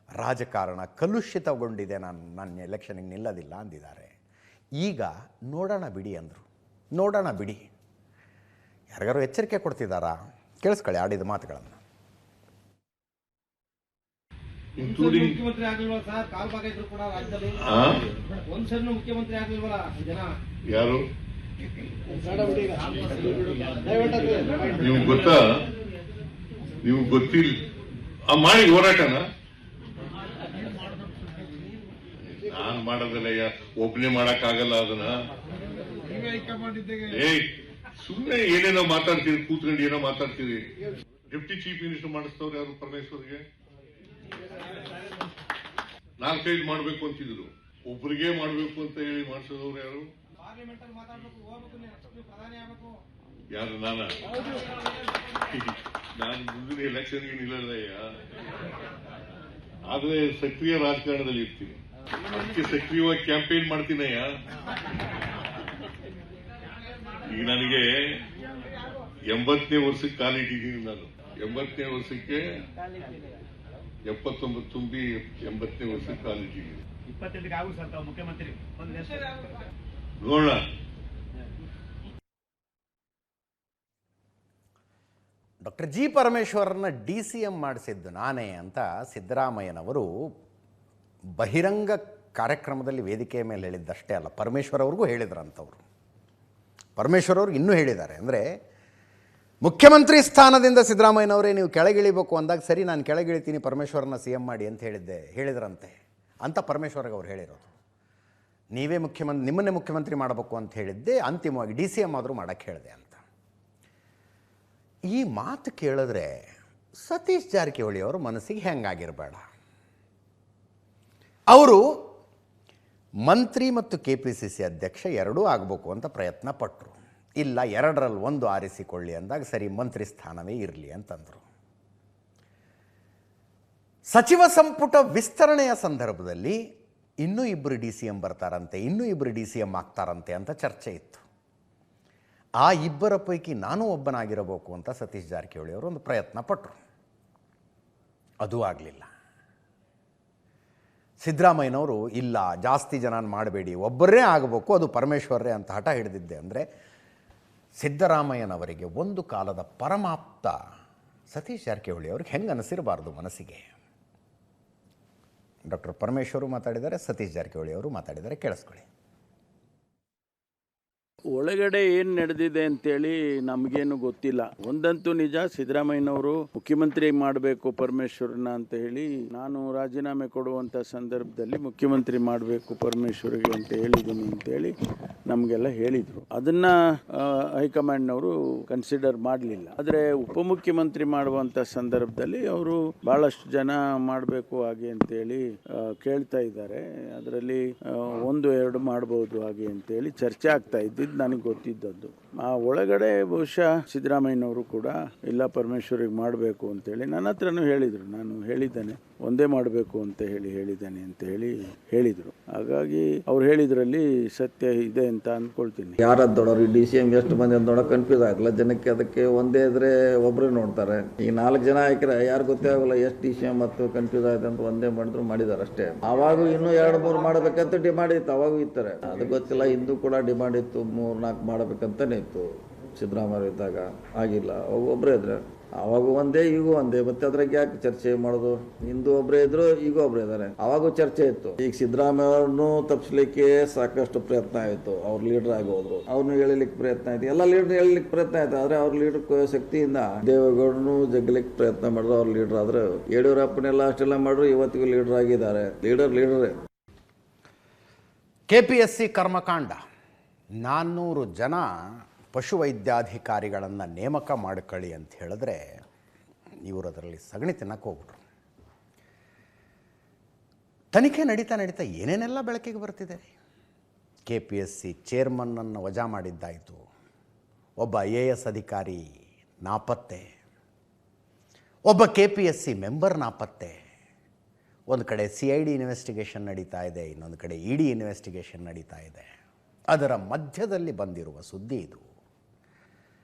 ರಾಜಕಾರಣ ಕಲುಷಿತಗೊಂಡಿದೆ, ನಾನು ಎಲೆಕ್ಷನ್ಗೆ ನಿಲ್ಲೋದಿಲ್ಲ ಅಂದಿದ್ದಾರೆ. ಈಗ ನೋಡೋಣ ಬಿಡಿ ಅಂದರು. ನೋಡೋಣ ಬಿಡಿ ಯಾರಿಗಾರು ಎಚ್ಚರಿಕೆ ಕೊಡ್ತಿದ್ದಾರಾ? ಕೇಳಿಸ್ಕೊಳ್ಳಿ ಆಡಿದ ಮಾತುಗಳನ್ನು. ಮುಖ್ಯಮಂತ್ರಿ ಆಗ್ಲಿಲ್ವಾ ಸರ್? ಕಾಲ್ ಭಾಗ ಇದ್ರು ಕೂಡ ರಾಜ್ಯದಲ್ಲಿ ಒಂದ್ಸರಿನೂ ಮುಖ್ಯಮಂತ್ರಿ ಆಗ್ಲಿಲ್ವಲ್ಲ ಜನ? ಯಾರು ನೀವು ಗೊತ್ತಾ? ನೀವು ಗೊತ್ತಿಲ್ಲ ಮಾಡಿ ಹೋರಾಟನ ನಾನ್ ಮಾಡೋದಲ್ಲ, ಒಬ್ಬನೇ ಮಾಡಕ್ ಆಗಲ್ಲ ಅದನ್ನ. ಸುಮ್ಮನೆ ಏನೇನೋ ಮಾತಾಡ್ತೀರಿ, ಕೂತ್ಕೊಂಡು ಏನೋ ಮಾತಾಡ್ತೀರಿ. ಡೆಪ್ಟಿ ಚೀಫ್ ಮಿನಿಸ್ಟರ್ ಮಾಡಿಸ್ತವ್ರು ಯಾರು? ಪರಮೇಶ್ವರ್ಗೆ ನಾನ್ ಕೈಲಿ ಮಾಡ್ಬೇಕು ಅಂತಿದ್ರು, ಒಬ್ರಿಗೆ ಮಾಡ್ಬೇಕು ಅಂತ ಹೇಳಿ ಮಾಡಿಸೋದವ್ರು ಯಾರು? ಯಾರು? ನಾನು ಮುಂದಿನ ಎಲೆಕ್ಷನ್ಗೆ ನಿಲ್ಲದಯ್ಯ, ಆದ್ರೆ ಸಕ್ರಿಯ ರಾಜಕಾರಣದಲ್ಲಿ ಇರ್ತೀನಿ, ಅದಕ್ಕೆ ಸಕ್ರಿಯವಾಗಿ ಕ್ಯಾಂಪೇನ್ ಮಾಡ್ತೀನಯ್ಯ. ಈಗ ನನಗೆ 80ನೇ ವರ್ಷಕ್ಕೆ ಕಾಲಿಟ್ಟಿದ್ದೀನಿ. ನಾನು 80ನೇ ವರ್ಷಕ್ಕೆ 79 ತುಂಬಿ 80ನೇ ವರ್ಷಕ್ಕೆ ಕಾಲಿಟ್ಟಿದ್ದೀನಿ. 28ಕ್ಕೆ ಆಗು ಸರ್ ತಾವು ಮುಖ್ಯಮಂತ್ರಿ. ನೋಡೋಣ. ಡಾಕ್ಟರ್ ಜಿ ಪರಮೇಶ್ವರನ್ನ DCM ಮಾಡಿಸಿದ್ದು ನಾನೇ ಅಂತ ಸಿದ್ದರಾಮಯ್ಯನವರು ಬಹಿರಂಗ ಕಾರ್ಯಕ್ರಮದಲ್ಲಿ ವೇದಿಕೆಯ ಮೇಲೆ ಹೇಳಿದ್ದಷ್ಟೇ ಅಲ್ಲ, ಪರಮೇಶ್ವರ್ ಅವ್ರಿಗೂ ಹೇಳಿದ್ರಂಥವ್ರು. ಪರಮೇಶ್ವರ್ ಅವ್ರಿಗೆ ಇನ್ನೂ ಹೇಳಿದ್ದಾರೆ. ಅಂದರೆ ಮುಖ್ಯಮಂತ್ರಿ ಸ್ಥಾನದಿಂದ ಸಿದ್ದರಾಮಯ್ಯನವರೇ ನೀವು ಕೆಳಗಿಳಿಬೇಕು ಅಂದಾಗ, ಸರಿ ನಾನು ಕೆಳಗಿಳಿತೀನಿ, ಪರಮೇಶ್ವರನ್ನ CM ಮಾಡಿ ಅಂತ ಹೇಳಿದ್ರಂತೆ ಅಂತ ಪರಮೇಶ್ವರ್ಗೆ ಅವ್ರು ಹೇಳಿರೋದು. ನೀವೇ ನಿಮ್ಮನ್ನೇ ಮುಖ್ಯಮಂತ್ರಿ ಮಾಡಬೇಕು ಅಂತ ಹೇಳಿದ್ದೆ, ಅಂತಿಮವಾಗಿ DCM ಆದರೂ ಮಾಡೋಕ್ಕೆ ಹೇಳಿದೆ ಅಂತ. ಈ ಮಾತು ಕೇಳಿದ್ರೆ ಸತೀಶ್ ಜಾರಕಿಹೊಳಿ ಅವರ ಮನಸ್ಸಿಗೆ ಹೆಂಗಾಗಿರಬೇಡ. ಅವರು ಮಂತ್ರಿ ಮತ್ತು KPCC ಅಧ್ಯಕ್ಷ ಎರಡೂ ಆಗಬೇಕು ಅಂತ ಪ್ರಯತ್ನ ಪಟ್ಟರು. ಇಲ್ಲ, ಎರಡರಲ್ಲಿ ಒಂದು ಆರಿಸಿಕೊಳ್ಳಿ ಅಂದಾಗ ಸರಿ ಮಂತ್ರಿ ಸ್ಥಾನವೇ ಇರಲಿ ಅಂತಂದರು. ಸಚಿವ ಸಂಪುಟ ವಿಸ್ತರಣೆಯ ಸಂದರ್ಭದಲ್ಲಿ ಇನ್ನೂ ಇಬ್ಬರು DCM ಬರ್ತಾರಂತೆ, ಇನ್ನೂ ಇಬ್ಬರು DCM ಆಗ್ತಾರಂತೆ ಅಂತ ಚರ್ಚೆ ಇತ್ತು. ಆ ಇಬ್ಬರ ಪೈಕಿ ನಾನು ಒಬ್ಬನಾಗಿರಬೇಕು ಅಂತ ಸತೀಶ್ ಜಾರಕಿಹೊಳಿ ಅವರು ಒಂದು ಪ್ರಯತ್ನ ಪಟ್ಟರು. ಅದೂ ಆಗಲಿಲ್ಲ. ಸಿದ್ದರಾಮಯ್ಯನವರು ಇಲ್ಲ, ಜಾಸ್ತಿ ಜನ ಮಾಡಬೇಡಿ, ಒಬ್ಬರೇ ಆಗಬೇಕು, ಅದು ಪರಮೇಶ್ವರರೇ ಅಂತ ಹಠ ಹಿಡಿದಿದ್ದೆ. ಅಂದರೆ ಸಿದ್ದರಾಮಯ್ಯನವರಿಗೆ ಒಂದು ಕಾಲದ ಪರಮಾಪ್ತ ಸತೀಶ್ ಜಾರಕಿಹೊಳಿ ಅವ್ರಿಗೆ ಹೆಂಗೆ ಅನಿಸಿರಬಾರ್ದು ಮನಸ್ಸಿಗೆ. ಡಾಕ್ಟರ್ ಪರಮೇಶ್ವರು ಮಾತಾಡಿದ್ದಾರೆ, ಸತೀಶ್ ಜಾರಕಿಹೊಳಿ ಅವರು ಮಾತಾಡಿದ್ದಾರೆ, ಕೇಳಿಸ್ಕೊಳ್ಳಿ. ಒಳಗಡೆ ಏನು ನಡೆದಿದೆ ಅಂತೇಳಿ ನಮಗೇನು ಗೊತ್ತಿಲ್ಲ. ಒಂದಂತೂ ನಿಜ, ಸಿದ್ದರಾಮಯ್ಯನವರು ಮುಖ್ಯಮಂತ್ರಿ ಮಾಡಬೇಕು ಪರಮೇಶ್ವರನ ಅಂತ ಹೇಳಿ ನಾನು ರಾಜೀನಾಮೆ ಕೊಡುವಂಥ ಸಂದರ್ಭದಲ್ಲಿ ಮುಖ್ಯಮಂತ್ರಿ ಮಾಡಬೇಕು ಪರಮೇಶ್ವರಿಗೆ ಅಂತ ಹೇಳಿದ್ದೀನಿ ಅಂತೇಳಿ ನಮಗೆಲ್ಲ ಹೇಳಿದರು. ಅದನ್ನು ಹೈಕಮಾಂಡ್ನವರು ಕನ್ಸಿಡರ್ ಮಾಡಲಿಲ್ಲ. ಆದರೆ ಉಪಮುಖ್ಯಮಂತ್ರಿ ಮಾಡುವಂಥ ಸಂದರ್ಭದಲ್ಲಿ ಅವರು ಭಾಳಷ್ಟು ಜನ ಮಾಡಬೇಕು ಹಾಗೆ ಅಂತೇಳಿ ಕೇಳ್ತಾ ಇದ್ದಾರೆ. ಅದರಲ್ಲಿ 1-2 ಮಾಡ್ಬೋದು ಹಾಗೆ ಅಂತೇಳಿ ಚರ್ಚೆ ಆಗ್ತಾ ಇದ್ದಿದ್ದು ನನಗೆ ಗೊತ್ತಿದ್ದದ್ದು. ಆ ಒಳಗಡೆ ಬಹುಶಃ ಸಿದ್ದರಾಮಯ್ಯನವರು ಕೂಡ ಇಲ್ಲ ಪರಮೇಶ್ವರಿಗೆ ಮಾಡಬೇಕು ಅಂತೇಳಿ ನನ್ನ ಹತ್ರನೂ ಹೇಳಿದರು. ನಾನು ಹೇಳಿದ್ದೇನೆ, ಒಂದೇ ಮಾಡಬೇಕು ಅಂತ ಹೇಳಿದ್ದೇನೆ ಅಂತ ಹೇಳಿದರು. ಹಾಗಾಗಿ ಅವ್ರು ಹೇಳಿದ್ರಲ್ಲಿ ಸತ್ಯ ಇದೆ ಅಂತ ಅಂದ್ಕೊಳ್ತೀನಿ. ಯಾರದ್ದೋಡೋರು DCM ಎಷ್ಟು ಮಂದಿ ಅಂತ ನೋಡೋಕೆ ಕನ್ಫ್ಯೂಸ್ ಆಗಲ್ಲ ಜನಕ್ಕೆ. ಅದಕ್ಕೆ ಒಂದೇ ಇದ್ರೆ ಒಬ್ಬರೇ ನೋಡ್ತಾರೆ. ಈಗ 4 ಜನ ಹಾಕಿದ್ರೆ ಯಾರು ಗೊತ್ತೇ ಆಗೋಲ್ಲ ಎಷ್ಟು DCM ಮತ್ತು ಕನ್ಫ್ಯೂಸ್ ಆಯ್ತು ಅಂತ ಒಂದೇ ಮಾಡಿದ್ದಾರೆ ಅಷ್ಟೇ. ಅವಾಗ ಇನ್ನೂ 2-3 ಮಾಡಬೇಕಂತ ಡಿಮಾಂಡ್ ಇತ್ತು, ಅವಾಗೂ ಇರ್ತಾರೆ. ಅದು ಗೊತ್ತಿಲ್ಲ, ಇಂದು ಕೂಡ ಡಿಮಾಂಡ್ ಇತ್ತು, 3-4 ಮಾಡಬೇಕಂತಾನೆ ಇತ್ತು ಸಿದ್ದರಾಮಯ್ಯ ಇದ್ದಾಗ. ಆಗಿಲ್ಲ, ಅವಾಗ ಒಬ್ಬರೇ ಇದ್ರೆ ಅವಾಗ ಒಂದೇ ಈಗೂ ಒಂದೇ. ಮತ್ತೆ ಅದ್ರಾಗ ಯಾಕೆ ಚರ್ಚೆ ಮಾಡೋದು? ಹಿಂದೂ ಒಬ್ಬರೇ ಇದ್ರು, ಈಗ ಒಬ್ಬರೇ ಇದ್ದಾರೆ. ಅವಾಗೂ ಚರ್ಚೆ ಇತ್ತು. ಈಗ ಸಿದ್ದರಾಮಯ್ಯ ಅವ್ರನ್ನೂ ತಪ್ಪಿಸ್ಲಿಕ್ಕೆ ಸಾಕಷ್ಟು ಪ್ರಯತ್ನ ಆಯಿತು. ಅವ್ರು ಲೀಡರ್ ಆಗಿ ಹೋದ್ರು, ಅವ್ರನ್ನ ಎಳಿಲಿಕ್ಕೆ ಪ್ರಯತ್ನ ಆಯ್ತು, ಎಲ್ಲ ಲೀಡರ್ ಎಳಿಲಿಕ್ಕೆ ಪ್ರಯತ್ನ ಆಯ್ತು. ಆದ್ರೆ ಅವ್ರ ಲೀಡರ್ ಶಕ್ತಿಯಿಂದ ದೇವೇಗೌಡನು ಜಗ್ಲಿಕ್ಕೆ ಪ್ರಯತ್ನ ಮಾಡಿದ್ರು, ಅವ್ರ ಲೀಡರ್ ಆದ್ರೆ. ಯಡಿಯೂರಪ್ಪನೆಲ್ಲ ಅಷ್ಟೆಲ್ಲ ಮಾಡಿದ್ರು, ಇವತ್ತಿಗೂ ಲೀಡರ್ ಆಗಿದ್ದಾರೆ. ಲೀಡರೇ. KPSC ಕರ್ಮಕಾಂಡ 400 ಜನ ಪಶುವೈದ್ಯಾಧಿಕಾರಿಗಳನ್ನು ನೇಮಕ ಮಾಡ್ಕೊಳ್ಳಿ ಅಂತ ಹೇಳಿದ್ರೆ ಇವರು ಅದರಲ್ಲಿ ಸಗಣಿ ತಿನ್ನಕ್ಕೆ ಹೋಗ್ಬಿಟ್ರು. ತನಿಖೆ ನಡೀತಾ ಏನೇನೆಲ್ಲ ಬೆಳಕಿಗೆ ಬರ್ತಿದೆ. KPSC ಚೇರ್ಮನ್ನನ್ನು ವಜಾ ಮಾಡಿದ್ದಾಯಿತು, ಒಬ್ಬ IAS ಅಧಿಕಾರಿ ನಾಪತ್ತೆ, ಒಬ್ಬ KPSC ಮೆಂಬರ್ ನಾಪತ್ತೆ. ಒಂದು ಕಡೆ CID ಇನ್ವೆಸ್ಟಿಗೇಷನ್ ನಡೀತಾ ಇದೆ, ಇನ್ನೊಂದು ಕಡೆ ED ಇನ್ವೆಸ್ಟಿಗೇಷನ್ ನಡೀತಾ ಇದೆ. ಅದರ ಮಧ್ಯದಲ್ಲಿ ಬಂದಿರುವ ಸುದ್ದಿ ಇದು.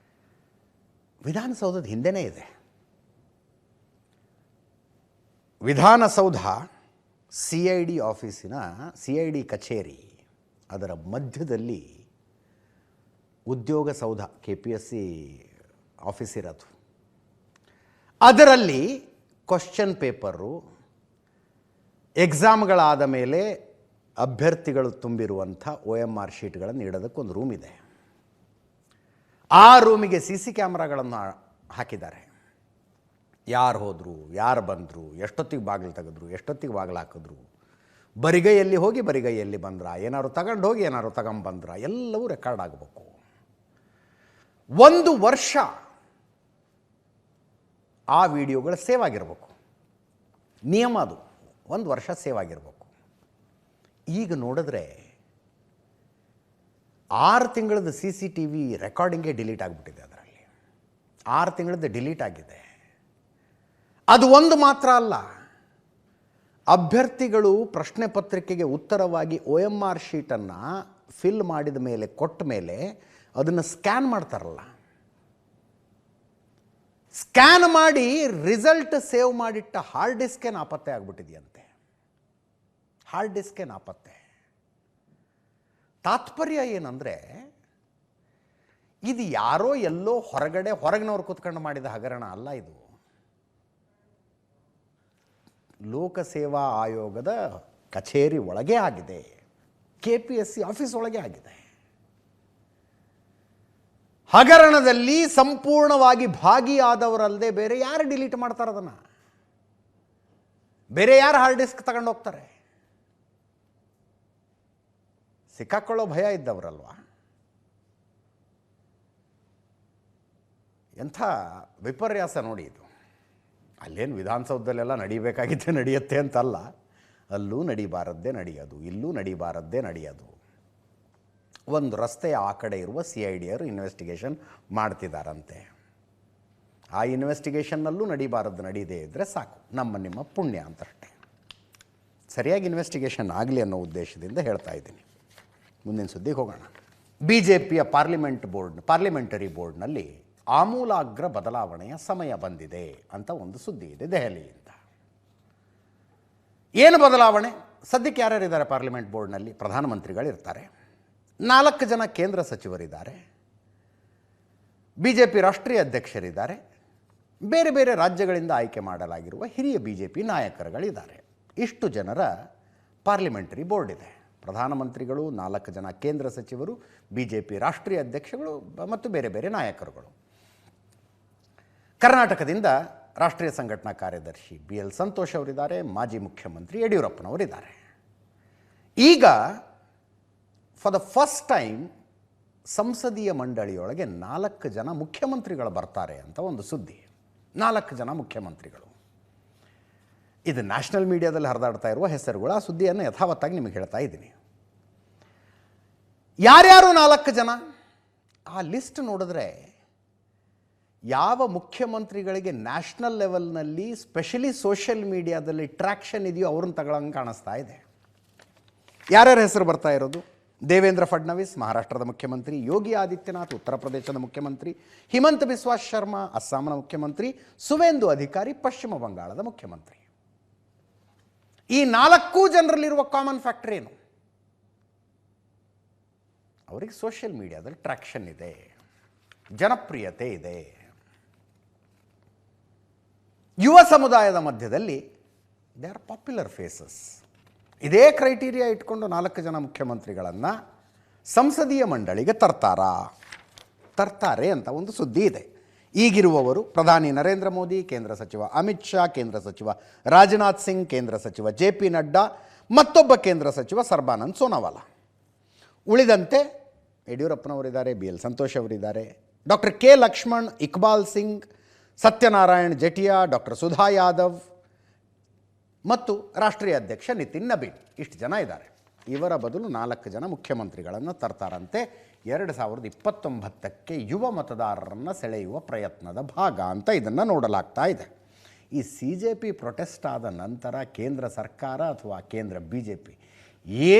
ವಿಧಾನಸೌಧದ ಹಿಂದೆನೇ ಇದೆ. ವಿಧಾನಸೌಧ CID ಆಫೀಸಿನ CID ಕಚೇರಿ, ಅದರ ಮಧ್ಯದಲ್ಲಿ ಉದ್ಯೋಗ ಸೌಧ KPSC ಆಫೀಸ್ ಇರೋದು. ಅದರಲ್ಲಿ ಕ್ವಶ್ಚನ್ ಪೇಪರು, ಎಕ್ಸಾಮ್ಗಳಾದ ಮೇಲೆ ಅಭ್ಯರ್ಥಿಗಳು ತುಂಬಿರುವಂಥ OMR ಶೀಟ್ಗಳನ್ನು ಇಡೋದಕ್ಕೊಂದು ರೂಮ್ ಇದೆ. ಆ ರೂಮಿಗೆ CC ಕ್ಯಾಮ್ರಾಗಳನ್ನು ಹಾಕಿದ್ದಾರೆ. ಯಾರು ಹೋದರು, ಯಾರು ಬಂದರು, ಎಷ್ಟೊತ್ತಿಗೆ ಬಾಗಿಲು ತೆಗೆದ್ರು, ಎಷ್ಟೊತ್ತಿಗೆ ಬಾಗಿಲು ಹಾಕಿದ್ರು, ಬರಿಗೈಯಲ್ಲಿ ಹೋಗಿ ಬರಿಗೈಯಲ್ಲಿ ಬಂದ್ರ, ಏನಾದ್ರು ತಗೊಂಡು ಹೋಗಿ ಏನಾದ್ರು ತಗೊಂಬಂದ್ರ, ಎಲ್ಲವೂ ರೆಕಾರ್ಡ್ ಆಗಬೇಕು. 1 ವರ್ಷ ಆ ವಿಡಿಯೋಗಳು ಸೇವ್ ಆಗಿರಬೇಕು. ನಿಯಮ ಅದು, 1 ವರ್ಷ ಸೇವ್ ಆಗಿರಬೇಕು. ಈಗ ನೋಡಿದ್ರೆ 6 ತಿಂಗಳದ CCTV ರೆಕಾರ್ಡಿಂಗೇ ಡಿಲೀಟ್ ಆಗಿಬಿಟ್ಟಿದೆ. ಅದರಲ್ಲಿ 6 ತಿಂಗಳದ್ದು ಡಿಲೀಟ್ ಆಗಿದೆ. ಅದು ಒಂದು ಮಾತ್ರ ಅಲ್ಲ, ಅಭ್ಯರ್ಥಿಗಳು ಪ್ರಶ್ನೆ ಪತ್ರಿಕೆಗೆ ಉತ್ತರವಾಗಿ OMR ಶೀಟನ್ನು ಫಿಲ್ ಮಾಡಿದ ಮೇಲೆ, ಕೊಟ್ಟ ಮೇಲೆ ಅದನ್ನು ಸ್ಕ್ಯಾನ್ ಮಾಡ್ತಾರಲ್ಲ, ಸ್ಕ್ಯಾನ್ ಮಾಡಿ ರಿಸಲ್ಟ್ ಸೇವ್ ಮಾಡಿಟ್ಟ ಹಾರ್ಡ್ ಡಿಸ್ಕೇ ನಾಪತ್ತೆ ಆಗಿಬಿಟ್ಟಿದೆಯಂತೆ. ಹಾರ್ಡ್ ಡಿಸ್ಕೇ ನಾಪತ್ತೆ. ತಾತ್ಪರ್ಯ ಏನಂದರೆ, ಇದು ಯಾರೋ ಎಲ್ಲೋ ಹೊರಗಿನವ್ರು ಕೂತ್ಕೊಂಡು ಮಾಡಿದ ಹಗರಣ ಅಲ್ಲ. ಇದು ಲೋಕಸೇವಾ ಆಯೋಗದ ಕಚೇರಿ ಒಳಗೆ ಆಗಿದೆ, KPSC ಆಫೀಸ್ ಒಳಗೆ ಆಗಿದೆ. ಹಗರಣದಲ್ಲಿ ಸಂಪೂರ್ಣವಾಗಿ ಭಾಗಿಯಾದವರಲ್ಲದೆ ಬೇರೆ ಯಾರು ಡಿಲೀಟ್ ಮಾಡ್ತಾರೆ ಅದನ್ನು? ಬೇರೆ ಯಾರು ಹಾರ್ಡ್ ಡಿಸ್ಕ್ ತಗೊಂಡು ಹೋಗ್ತಾರೆ? ಸಿಕ್ಕಾಕೊಳ್ಳೋ ಭಯ ಇದ್ದವರಲ್ವಾ? ಎಂಥ ವಿಪರ್ಯಾಸ ನೋಡಿ ಇದು. ಅಲ್ಲೇನು ವಿಧಾನಸೌಧದಲ್ಲೆಲ್ಲ ನಡಿಬೇಕಾಗಿದ್ದೇ ನಡೆಯುತ್ತೆ ಅಂತಲ್ಲ, ಅಲ್ಲೂ ನಡಿಬಾರದ್ದೇ ನಡೆಯೋದು, ಇಲ್ಲೂ ನಡಿಬಾರದ್ದೇ ನಡೆಯೋದು. ಒಂದು ರಸ್ತೆಯ ಆ ಕಡೆ ಇರುವ CID ಅವರು ಇನ್ವೆಸ್ಟಿಗೇಷನ್ ಮಾಡ್ತಿದ್ದಾರಂತೆ. ಆ ಇನ್ವೆಸ್ಟಿಗೇಷನ್ನಲ್ಲೂ ನಡಿಬಾರದ್ದು ನಡೀದೇ ಇದ್ದರೆ ಸಾಕು, ನಿಮ್ಮ ಪುಣ್ಯ ಅಂತಷ್ಟೇ. ಸರಿಯಾಗಿ ಇನ್ವೆಸ್ಟಿಗೇಷನ್ ಆಗಲಿ ಅನ್ನೋ ಉದ್ದೇಶದಿಂದ ಹೇಳ್ತಾ ಇದ್ದೀನಿ. ಮುಂದಿನ ಸುದ್ದಿಗೆ ಹೋಗೋಣ. BJPಯ ಪಾರ್ಲಿಮೆಂಟರಿ ಬೋರ್ಡ್ನಲ್ಲಿ ಆಮೂಲಾಗ್ರ ಬದಲಾವಣೆಯ ಸಮಯ ಬಂದಿದೆ ಅಂತ ಒಂದು ಸುದ್ದಿ ಇದೆ ದೆಹಲಿಯಿಂದ. ಏನು ಬದಲಾವಣೆ? ಸದ್ಯಕ್ಕೆ ಯಾರ್ಯಾರಿದ್ದಾರೆ ಪಾರ್ಲಿಮೆಂಟ್ ಬೋರ್ಡ್ನಲ್ಲಿ? ಪ್ರಧಾನಮಂತ್ರಿಗಳಿರ್ತಾರೆ, 4 ಜನ ಕೇಂದ್ರ ಸಚಿವರಿದ್ದಾರೆ, BJP ರಾಷ್ಟ್ರೀಯ ಅಧ್ಯಕ್ಷರಿದ್ದಾರೆ, ಬೇರೆ ಬೇರೆ ರಾಜ್ಯಗಳಿಂದ ಆಯ್ಕೆ ಮಾಡಲಾಗಿರುವ ಹಿರಿಯ BJP ನಾಯಕರುಗಳಿದ್ದಾರೆ. ಇಷ್ಟು ಜನರ ಪಾರ್ಲಿಮೆಂಟರಿ ಬೋರ್ಡ್ ಇದೆ. ಪ್ರಧಾನಮಂತ್ರಿಗಳು, 4 ಜನ ಕೇಂದ್ರ ಸಚಿವರು, BJP ರಾಷ್ಟ್ರೀಯ ಅಧ್ಯಕ್ಷಗಳು ಮತ್ತು ಬೇರೆ ಬೇರೆ ನಾಯಕರುಗಳು. ಕರ್ನಾಟಕದಿಂದ ರಾಷ್ಟ್ರೀಯ ಸಂಘಟನಾ ಕಾರ್ಯದರ್ಶಿ BL ಸಂತೋಷ್ ಅವರಿದ್ದಾರೆ, ಮಾಜಿ ಮುಖ್ಯಮಂತ್ರಿ ಯಡಿಯೂರಪ್ಪನವರಿದ್ದಾರೆ. ಈಗ ಫಾರ್ ದ ಫಸ್ಟ್ ಟೈಮ್ ಸಂಸದೀಯ ಮಂಡಳಿಯೊಳಗೆ 4 ಜನ ಮುಖ್ಯಮಂತ್ರಿಗಳು ಬರ್ತಾರೆ ಅಂತ ಒಂದು ಸುದ್ದಿ. 4 ಜನ ಮುಖ್ಯಮಂತ್ರಿಗಳು. ಇದು ನ್ಯಾಷನಲ್ ಮೀಡಿಯಾದಲ್ಲಿ ಹರಿದಾಡ್ತಾ ಇರುವ ಹೆಸರುಗಳು. ಆ ಸುದ್ದಿಯನ್ನು ಯಥಾವತ್ತಾಗಿ ನಿಮಗೆ ಹೇಳ್ತಾ ಇದ್ದೀನಿ. ಯಾರ್ಯಾರು 4 ಜನ? ಆ ಲಿಸ್ಟ್ ನೋಡಿದ್ರೆ ಯಾವ ಮುಖ್ಯಮಂತ್ರಿಗಳಿಗೆ ನ್ಯಾಷನಲ್ ಲೆವೆಲ್ನಲ್ಲಿ ಸ್ಪೆಷಲಿ ಸೋಷಿಯಲ್ ಮೀಡಿಯಾದಲ್ಲಿ ಟ್ರ್ಯಾಕ್ಷನ್ ಇದೆಯೋ ಅವ್ರನ್ನ ತಗೊಳ್ಳಂಗೆ ಕಾಣಿಸ್ತಾ ಇದೆ. ಯಾರ್ಯಾರ ಹೆಸರು ಬರ್ತಾ ಇರೋದು? ದೇವೇಂದ್ರ ಫಡ್ನವೀಸ್ ಮಹಾರಾಷ್ಟ್ರದ ಮುಖ್ಯಮಂತ್ರಿ, ಯೋಗಿ ಆದಿತ್ಯನಾಥ್ ಉತ್ತರ ಪ್ರದೇಶದ ಮುಖ್ಯಮಂತ್ರಿ, ಹಿಮಂತ ಬಿಸ್ವಾ ಶರ್ಮಾ ಅಸ್ಸಾಂನ ಮುಖ್ಯಮಂತ್ರಿ, ಸುವೇಂದು ಅಧಿಕಾರಿ ಪಶ್ಚಿಮ ಬಂಗಾಳದ ಮುಖ್ಯಮಂತ್ರಿ. ಈ 4 ಜನರಲ್ಲಿರುವ ಕಾಮನ್ ಫ್ಯಾಕ್ಟರ್ ಏನು? ಅವರಿಗೆ ಸೋಷಿಯಲ್ ಮೀಡಿಯಾದಲ್ಲಿ ಟ್ರ್ಯಾಕ್ಷನ್ ಇದೆ, ಜನಪ್ರಿಯತೆ ಇದೆ. ಯುವ ಸಮುದಾಯದ ಮಧ್ಯದಲ್ಲಿ ದೇ ಆರ್ ಪಾಪ್ಯುಲರ್ ಫೇಸಸ್. ಇದೇ ಕ್ರೈಟೀರಿಯಾ ಇಟ್ಕೊಂಡು 4 ಜನ ಮುಖ್ಯಮಂತ್ರಿಗಳನ್ನು ಸಂಸದೀಯ ಮಂಡಳಿಗೆ ತರ್ತಾರೆ ಅಂತ ಒಂದು ಸುದ್ದಿ ಇದೆ. ಈಗಿರುವವರು ಪ್ರಧಾನಿ ನರೇಂದ್ರ ಮೋದಿ, ಕೇಂದ್ರ ಸಚಿವ ಅಮಿತ್ ಶಾ, ಕೇಂದ್ರ ಸಚಿವ ರಾಜನಾಥ್ ಸಿಂಗ್, ಕೇಂದ್ರ ಸಚಿವ JP ನಡ್ಡಾ, ಮತ್ತೊಬ್ಬ ಕೇಂದ್ರ ಸಚಿವ ಸರ್ಬಾನಂದ್ ಸೋನೋವಾಲ. ಉಳಿದಂತೆ ಯಡಿಯೂರಪ್ಪನವರಿದ್ದಾರೆ, BL ಸಂತೋಷ್ ಅವರಿದ್ದಾರೆ, doctor K Laxman, Iqbal Singh, Satyanarayan Jatiya, doctor Sudha Yadav ಮತ್ತು ರಾಷ್ಟ್ರೀಯ ಅಧ್ಯಕ್ಷ ನಿತಿನ್ ನಬೀನ್. ಇಷ್ಟು ಜನ ಇದ್ದಾರೆ. ಇವರ ಬದಲು 4 ಜನ ಮುಖ್ಯಮಂತ್ರಿಗಳನ್ನು ತರ್ತಾರಂತೆ. 2029ಕ್ಕೆ ಯುವ ಮತದಾರರನ್ನು ಸೆಳೆಯುವ ಪ್ರಯತ್ನದ ಭಾಗ ಅಂತ ಇದನ್ನು ನೋಡಲಾಗ್ತಾ ಇದೆ. ಈ CJP ಪ್ರೊಟೆಸ್ಟ್ ಆದ ನಂತರ ಕೇಂದ್ರ ಸರ್ಕಾರ ಅಥವಾ ಕೇಂದ್ರ BJP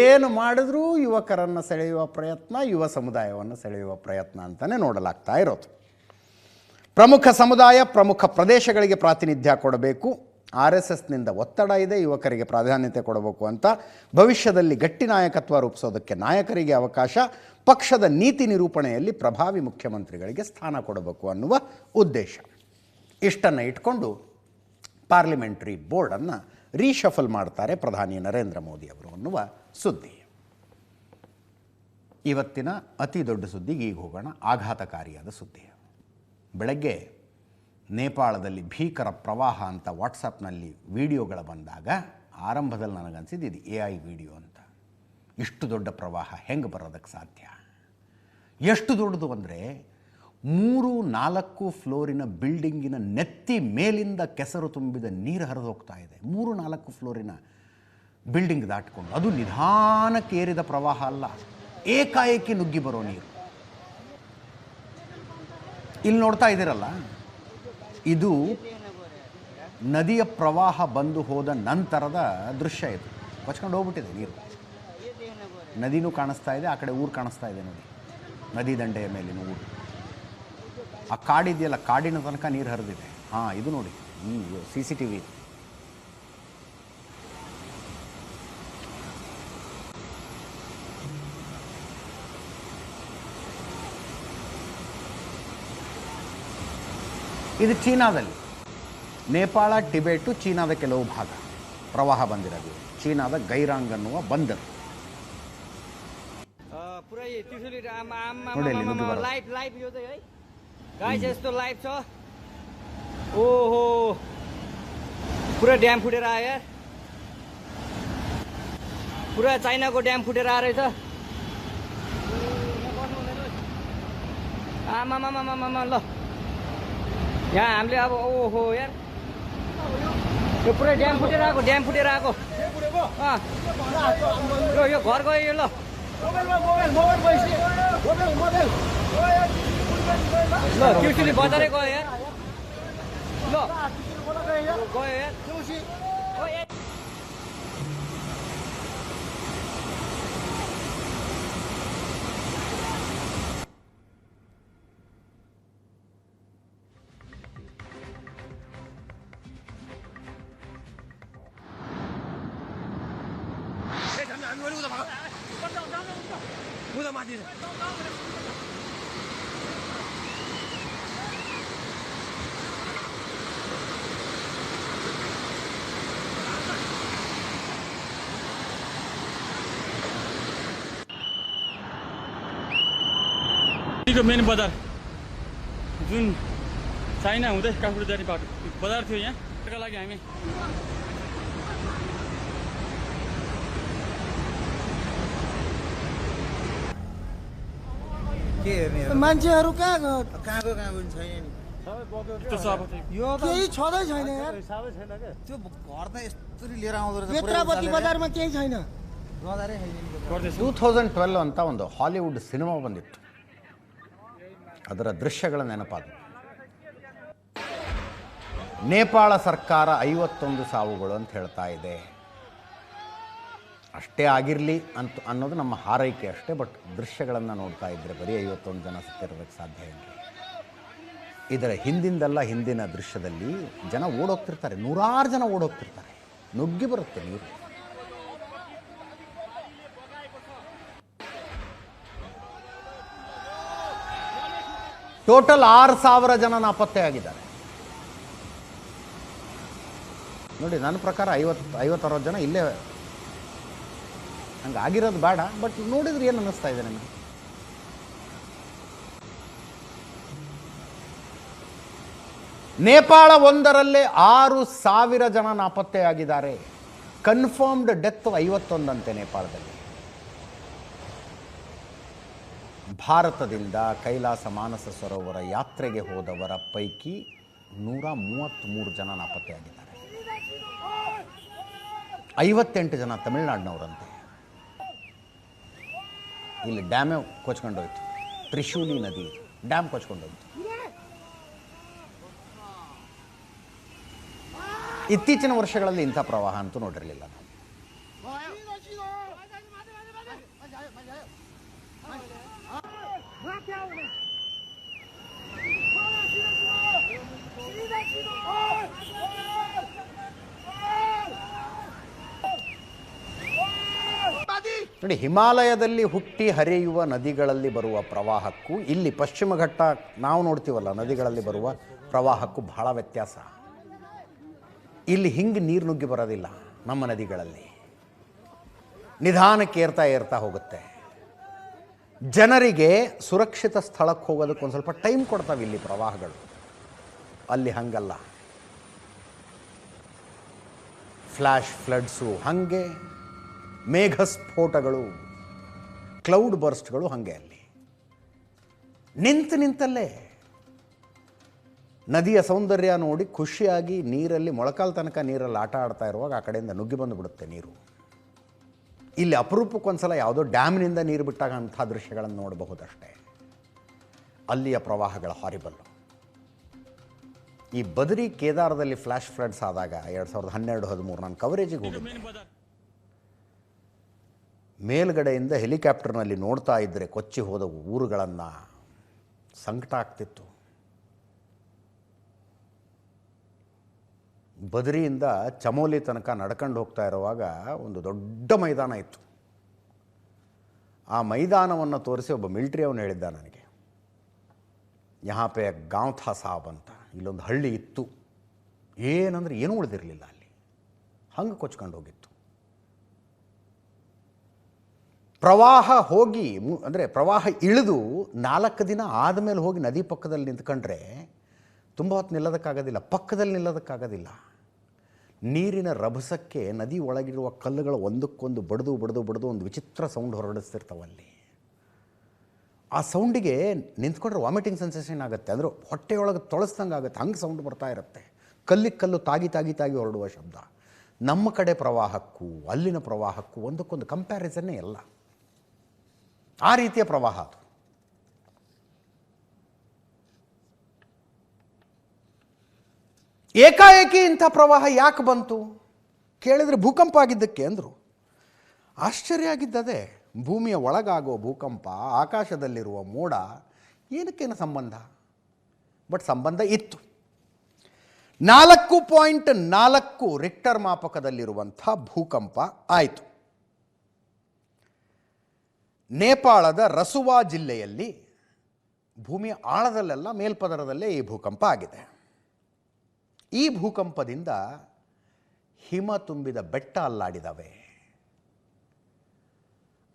ಏನು ಮಾಡಿದ್ರೂ ಯುವಕರನ್ನು ಸೆಳೆಯುವ ಪ್ರಯತ್ನ, ಯುವ ಸಮುದಾಯವನ್ನು ಸೆಳೆಯುವ ಪ್ರಯತ್ನ ಅಂತಲೇ ನೋಡಲಾಗ್ತಾ ಇರೋದು. ಪ್ರಮುಖ ಸಮುದಾಯ, ಪ್ರಮುಖ ಪ್ರದೇಶಗಳಿಗೆ ಪ್ರಾತಿನಿಧ್ಯ ಕೊಡಬೇಕು. RSSನಿಂದ ಒತ್ತಡ ಇದೆ, ಯುವಕರಿಗೆ ಪ್ರಾಧಾನ್ಯತೆ ಕೊಡಬೇಕು ಅಂತ. ಭವಿಷ್ಯದಲ್ಲಿ ಗಟ್ಟಿ ನಾಯಕತ್ವ ರೂಪಿಸೋದಕ್ಕೆ ನಾಯಕರಿಗೆ ಅವಕಾಶ, ಪಕ್ಷದ ನೀತಿ ನಿರೂಪಣೆಯಲ್ಲಿ ಪ್ರಭಾವಿ ಮುಖ್ಯಮಂತ್ರಿಗಳಿಗೆ ಸ್ಥಾನ ಕೊಡಬೇಕು ಅನ್ನುವ ಉದ್ದೇಶ. ಇಷ್ಟನ್ನು ಇಟ್ಕೊಂಡು ಪಾರ್ಲಿಮೆಂಟರಿ ಬೋರ್ಡನ್ನು ರೀಶಫಲ್ ಮಾಡ್ತಾರೆ ಪ್ರಧಾನಿ ನರೇಂದ್ರ ಮೋದಿ ಅವರು ಅನ್ನುವ ಸುದ್ದಿ. ಇವತ್ತಿನ ಅತಿ ದೊಡ್ಡ ಸುದ್ದಿಗೆ ಈಗ ಹೋಗೋಣ. ಆಘಾತಕಾರಿಯಾದ ಸುದ್ದಿ. ಬೆಳಗ್ಗೆ ನೇಪಾಳದಲ್ಲಿ ಭೀಕರ ಪ್ರವಾಹ ಅಂತ ವಾಟ್ಸಪ್ನಲ್ಲಿ ವಿಡಿಯೋಗಳು ಬಂದಾಗ ಆರಂಭದಲ್ಲಿ ನನಗನ್ಸಿದ್ದು ಇದು AI ವಿಡಿಯೋ ಅಂತ. ಇಷ್ಟು ದೊಡ್ಡ ಪ್ರವಾಹ ಹೆಂಗೆ ಬರೋದಕ್ಕೆ ಸಾಧ್ಯ? ಎಷ್ಟು ದೊಡ್ಡದು ಅಂದರೆ 3-4 ಫ್ಲೋರಿನ ಬಿಲ್ಡಿಂಗಿನ ನೆತ್ತಿ ಮೇಲಿಂದ ಕೆಸರು ತುಂಬಿದ ನೀರು ಹರಿದು ಹೋಗ್ತಾ ಇದೆ. 3-4 ಫ್ಲೋರಿನ ಬಿಲ್ಡಿಂಗ್ ದಾಟ್ಕೊಂಡು, ಅದು ನಿಧಾನಕ್ಕೆ ಏರಿದ ಪ್ರವಾಹ ಅಲ್ಲ, ಏಕಾಏಕಿ ನುಗ್ಗಿ ಬರೋ ನೀರು. ಇಲ್ಲಿ ನೋಡ್ತಾ ಇದ್ದೀರಲ್ಲ, ಇದು ನದಿಯ ಪ್ರವಾಹ ಬಂದು ಹೋದ ನಂತರದ ದೃಶ್ಯ. ಇದು ಕೊಚ್ಕೊಂಡು ಹೋಗ್ಬಿಟ್ಟಿದೆ ನೀರು. ನದಿನೂ ಕಾಣಿಸ್ತಾ ಇದೆ, ಆ ಕಡೆ ಊರು ಕಾಣಿಸ್ತಾ ಇದೆ. ನದಿ ದಂಡೆಯ ಮೇಲಿನ ಊರು. ಆ ಕಾಡಿದೆಯಲ್ಲ, ಕಾಡಿನ ತನಕ ನೀರು ಹರಿದಿದೆ. ಇದು ನೋಡಿ, ಈ CCTV. ಇದು ಚೀನಾದಲ್ಲಿ, ನೇಪಾಳ, ಟಿಬೆಟು, ಚೀನಾದ ಕೆಲವು ಭಾಗ ಪ್ರವಾಹ ಬಂದಿರೋದು. ಚೀನಾದ ಗೈರಾಂಗ್ ಅನ್ನುವ ಬಂದರು ನೋಡಿ ಅಲ್ಲಿ ನುಗ್ಗಿ ಬರೋದು. ओहो पुरा ड्याम फुटेर आयो यार, पुरा चाइनाको ड्याम फुटेर आएर रहेछ। आमामामामामा ल यहाँ हामीले अब ओहो यार यो पुरै ड्याम फुटेर आएको यो घर गयो यो ल ट्युसनले बजारै गयो यार ल गयो यार मेन बजार जुन चाइना हुँदै काठमाडौँ जाने बाटो बजार थियो यहाँ त्यसका लागि हामी मान्छेहरू कहाँ गयो कहाँको छैन नि यस्तो छ अब यो केही छँदै छैन यार त्यो घर त यस्तरी लिएर आउँदो रहेछ नेत्रावती बजारमा केही छैन बजारै छैन 2012 ಅಂತ ಒಂದು ಹಾಲಿವುಡ್ ಸಿನಿಮಾ ಬಂದಿತ್ತು. ಅದರ ದೃಶ್ಯಗಳ ನೆನಪಾದ ನೇಪಾಳ ಸರ್ಕಾರ 51 ಸಾವುಗಳು ಅಂತ ಹೇಳ್ತಾ ಇದೆ. ಅಷ್ಟೇ ಆಗಿರಲಿ ಅಂತ ಅನ್ನೋದು ನಮ್ಮ ಹಾರೈಕೆ ಅಷ್ಟೇ. ಬಟ್ ದೃಶ್ಯಗಳನ್ನು ನೋಡ್ತಾ ಇದ್ದರೆ ಬರೀ 51 ಜನ ಸತ್ತಿರೋದಕ್ಕೆ ಸಾಧ್ಯ ಇಲ್ಲ. ಇದರ ಹಿಂದಿನ ದೃಶ್ಯದಲ್ಲಿ ಜನ ಓಡೋಗ್ತಿರ್ತಾರೆ, ನೂರಾರು ಜನ ಓಡೋಗ್ತಿರ್ತಾರೆ, ನುಗ್ಗಿ ಬರುತ್ತೆ ನೀರು. ಟೋಟಲ್ 6,000 ಜನ ನಾಪತ್ತೆಯಾಗಿದ್ದಾರೆ. ನೋಡಿ, ನನ್ನ ಪ್ರಕಾರ 50-60 ಜನ ಇಲ್ಲೇ. ಹಂಗೆ ಆಗಿರೋದು ಬೇಡ, ಬಟ್ ನೋಡಿದ್ರೆ ಏನು ಅನ್ನಿಸ್ತಾ ಇದೆ ನನಗೆ? ನೇಪಾಳ ಒಂದರಲ್ಲೇ 6,000 ಜನ ನಾಪತ್ತೆಯಾಗಿದ್ದಾರೆ. ಕನ್ಫರ್ಮ್ಡ್ ಡೆತ್ 51 ಅಂತೆ ನೇಪಾಳದಲ್ಲಿ. ಭಾರತದಿಂದ ಕೈಲಾಸ ಮಾನಸ ಸರೋವರ ಯಾತ್ರೆಗೆ ಹೋದವರ ಪೈಕಿ 133 ಜನ ನಾಪತ್ತೆಯಾಗಿದ್ದಾರೆ. 58 ಜನ ತಮಿಳುನಾಡಿನವರಂತೆ. ಇಲ್ಲಿ ಡ್ಯಾಮೇ ಕೊಚ್ಕೊಂಡೋಯ್ತು. ತ್ರಿಶೂಲಿ ನದಿ ಡ್ಯಾಮ್ ಕೊಚ್ಕೊಂಡೋಯ್ತು. ಇತ್ತೀಚಿನ ವರ್ಷಗಳಲ್ಲಿ ಇಂಥ ಪ್ರವಾಹ ಅಂತೂ ನೋಡಿರಲಿಲ್ಲ ನಾವು. ನೋಡಿ, ಹಿಮಾಲಯದಲ್ಲಿ ಹುಟ್ಟಿ ಹರಿಯುವ ನದಿಗಳಲ್ಲಿ ಬರುವ ಪ್ರವಾಹಕ್ಕೂ ಇಲ್ಲಿ ಪಶ್ಚಿಮ ಘಟ್ಟ ನಾವು ನೋಡ್ತೀವಲ್ಲ ನದಿಗಳಲ್ಲಿ ಬರುವ ಪ್ರವಾಹಕ್ಕೂ ಬಹಳ ವ್ಯತ್ಯಾಸ. ಇಲ್ಲಿ ಹಿಂಗೆ ನೀರು ನುಗ್ಗಿ ಬರೋದಿಲ್ಲ. ನಮ್ಮ ನದಿಗಳಲ್ಲಿ ನಿಧಾನಕ್ಕೆ ಏರ್ತಾ ಹೋಗುತ್ತೆ. ಜನರಿಗೆ ಸುರಕ್ಷಿತ ಸ್ಥಳಕ್ಕೆ ಹೋಗೋದಕ್ಕೆ ಒಂದು ಸ್ವಲ್ಪ ಟೈಮ್ ಕೊಡ್ತಾವೆ ಇಲ್ಲಿ ಪ್ರವಾಹಗಳು. ಅಲ್ಲಿ ಹಂಗಲ್ಲ. ಫ್ಲ್ಯಾಶ್ ಫ್ಲಡ್ಸು ಹಾಗೆ, ಮೇಘಸ್ಫೋಟಗಳು, ಕ್ಲೌಡ್ ಬರ್ಸ್ಟ್ಗಳು ಹಾಗೆ. ಅಲ್ಲಿ ನಿಂತಲ್ಲೇ ನದಿಯ ಸೌಂದರ್ಯ ನೋಡಿ ಖುಷಿಯಾಗಿ ನೀರಲ್ಲಿ ಮೊಳಕಾಲು ತನಕ ನೀರಲ್ಲಿ ಆಟ ಆಡ್ತಾ ಇರುವಾಗ ಆ ಕಡೆಯಿಂದ ನುಗ್ಗಿ ಬಂದುಬಿಡುತ್ತೆ ನೀರು. ಇಲ್ಲಿ ಅಪರೂಪಕ್ಕೊಂದ್ಸಲ ಯಾವುದೋ ಡ್ಯಾಮ್ನಿಂದ ನೀರು ಬಿಟ್ಟಾಗ ಅಂಥ ದೃಶ್ಯಗಳನ್ನು ನೋಡಬಹುದಷ್ಟೇ. ಅಲ್ಲಿಯ ಪ್ರವಾಹಗಳ ಹಾರಿಬಲ್ಲು. ಈ ಬದರಿ ಕೇದಾರದಲ್ಲಿ ಫ್ಲ್ಯಾಶ್ ಫ್ಲಡ್ಸ್ ಆದಾಗ 2012-13 ನಾನು ಕವರೇಜಿಗೆ ಹೋಗಿದ್ದೆ. ಮೇಲ್ಗಡೆಯಿಂದ ಹೆಲಿಕಾಪ್ಟರ್ನಲ್ಲಿ ನೋಡ್ತಾ ಇದ್ದರೆ ಕೊಚ್ಚಿ ಹೋದ ಊರುಗಳನ್ನು ಸಂಕಟ ಆಗ್ತಿತ್ತು. ಬದರಿಯಿಂದ ಚಮೋಲಿ ತನಕ ನಡ್ಕೊಂಡು ಹೋಗ್ತಾ ಇರುವಾಗ ಒಂದು ದೊಡ್ಡ ಮೈದಾನ ಇತ್ತು. ಆ ಮೈದಾನವನ್ನು ತೋರಿಸಿ ಒಬ್ಬ ಮಿಲಿಟ್ರಿ ಅವನು ಹೇಳಿದ್ದ ನನಗೆ, ಯಹಾ ಪೇ ಗಾಂವ್ ಥಾ ಸಾಬ್ ಅಂತ, ಇಲ್ಲೊಂದು ಹಳ್ಳಿ ಇತ್ತು, ಏನಂದರೆ ಏನೂ ಉಳಿದಿರಲಿಲ್ಲ ಅಲ್ಲಿ, ಹಂಗೆ ಕೊಚ್ಕೊಂಡು ಹೋಗಿತ್ತು. ಪ್ರವಾಹ ಹೋಗಿ ಅಂದರೆ ಪ್ರವಾಹ ಇಳಿದು 4 ದಿನ ಆದಮೇಲೆ ಹೋಗಿ ನದಿ ಪಕ್ಕದಲ್ಲಿ ನಿಂತ್ಕೊಂಡ್ರೆ ತುಂಬ ಹೊತ್ತು ನಿಲ್ಲೋದಕ್ಕಾಗೋದಿಲ್ಲ, ಪಕ್ಕದಲ್ಲಿ ನಿಲ್ಲೋದಕ್ಕಾಗೋದಿಲ್ಲ. ನೀರಿನ ರಭಸಕ್ಕೆ ನದಿ ಒಳಗಿರುವ ಕಲ್ಲುಗಳು ಒಂದಕ್ಕೊಂದು ಬಡಿದು ಒಂದು ವಿಚಿತ್ರ ಸೌಂಡ್ ಹೊರಡಿಸ್ತಿರ್ತಾವಲ್ಲಿ. ಆ ಸೌಂಡಿಗೆ ನಿಂತ್ಕೊಂಡ್ರೆ ವಾಮಿಟಿಂಗ್ ಸೆನ್ಸೇಷನ್ ಆಗುತ್ತೆ, ಅಂದರೆ ಹೊಟ್ಟೆಯೊಳಗೆ ತೊಳಸ್ದಂಗೆ ಆಗುತ್ತೆ, ಹಂಗೆ ಸೌಂಡ್ ಬರ್ತಾ ಇರುತ್ತೆ. ಕಲ್ಲಿಗೆ ಕಲ್ಲು ತಾಗಿ ತಾಗಿ ತಾಗಿ ಹೊರಡುವ ಶಬ್ದ. ನಮ್ಮ ಕಡೆ ಪ್ರವಾಹಕ್ಕೂ ಅಲ್ಲಿನ ಪ್ರವಾಹಕ್ಕೂ ಒಂದಕ್ಕೊಂದು ಕಂಪ್ಯಾರಿಸನ್ನೇ ಇಲ್ಲ. ಆ ರೀತಿಯ ಪ್ರವಾಹ ಅದು. ಏಕಾಏಕಿ ಇಂಥ ಪ್ರವಾಹ ಯಾಕೆ ಬಂತು ಕೇಳಿದರೆ ಭೂಕಂಪ ಆಗಿದ್ದಕ್ಕೆ ಅಂದರು. ಆಶ್ಚರ್ಯ ಆಗಿದ್ದದೆ. ಭೂಮಿಯ ಒಳಗಾಗೋ ಭೂಕಂಪ, ಆಕಾಶದಲ್ಲಿರುವ ಮೋಡ, ಏನಕ್ಕೇನು ಸಂಬಂಧ? ಬಟ್ ಸಂಬಂಧ ಇತ್ತು. 4.4 ರಿಕ್ಟರ್ ಮಾಪಕದಲ್ಲಿರುವಂಥ ಭೂಕಂಪ ಆಯಿತು. ನೇಪಾಳದ ರಸುವಾ ಜಿಲ್ಲೆಯಲ್ಲಿ ಭೂಮಿಯ ಆಳದಲ್ಲೆಲ್ಲ ಮೇಲ್ಪದರದಲ್ಲೇ ಈ ಭೂಕಂಪ ಆಗಿದೆ. ಈ ಭೂಕಂಪದಿಂದ ಹಿಮ ತುಂಬಿದ ಬೆಟ್ಟ ಅಲ್ಲಾಡಿದವೆ.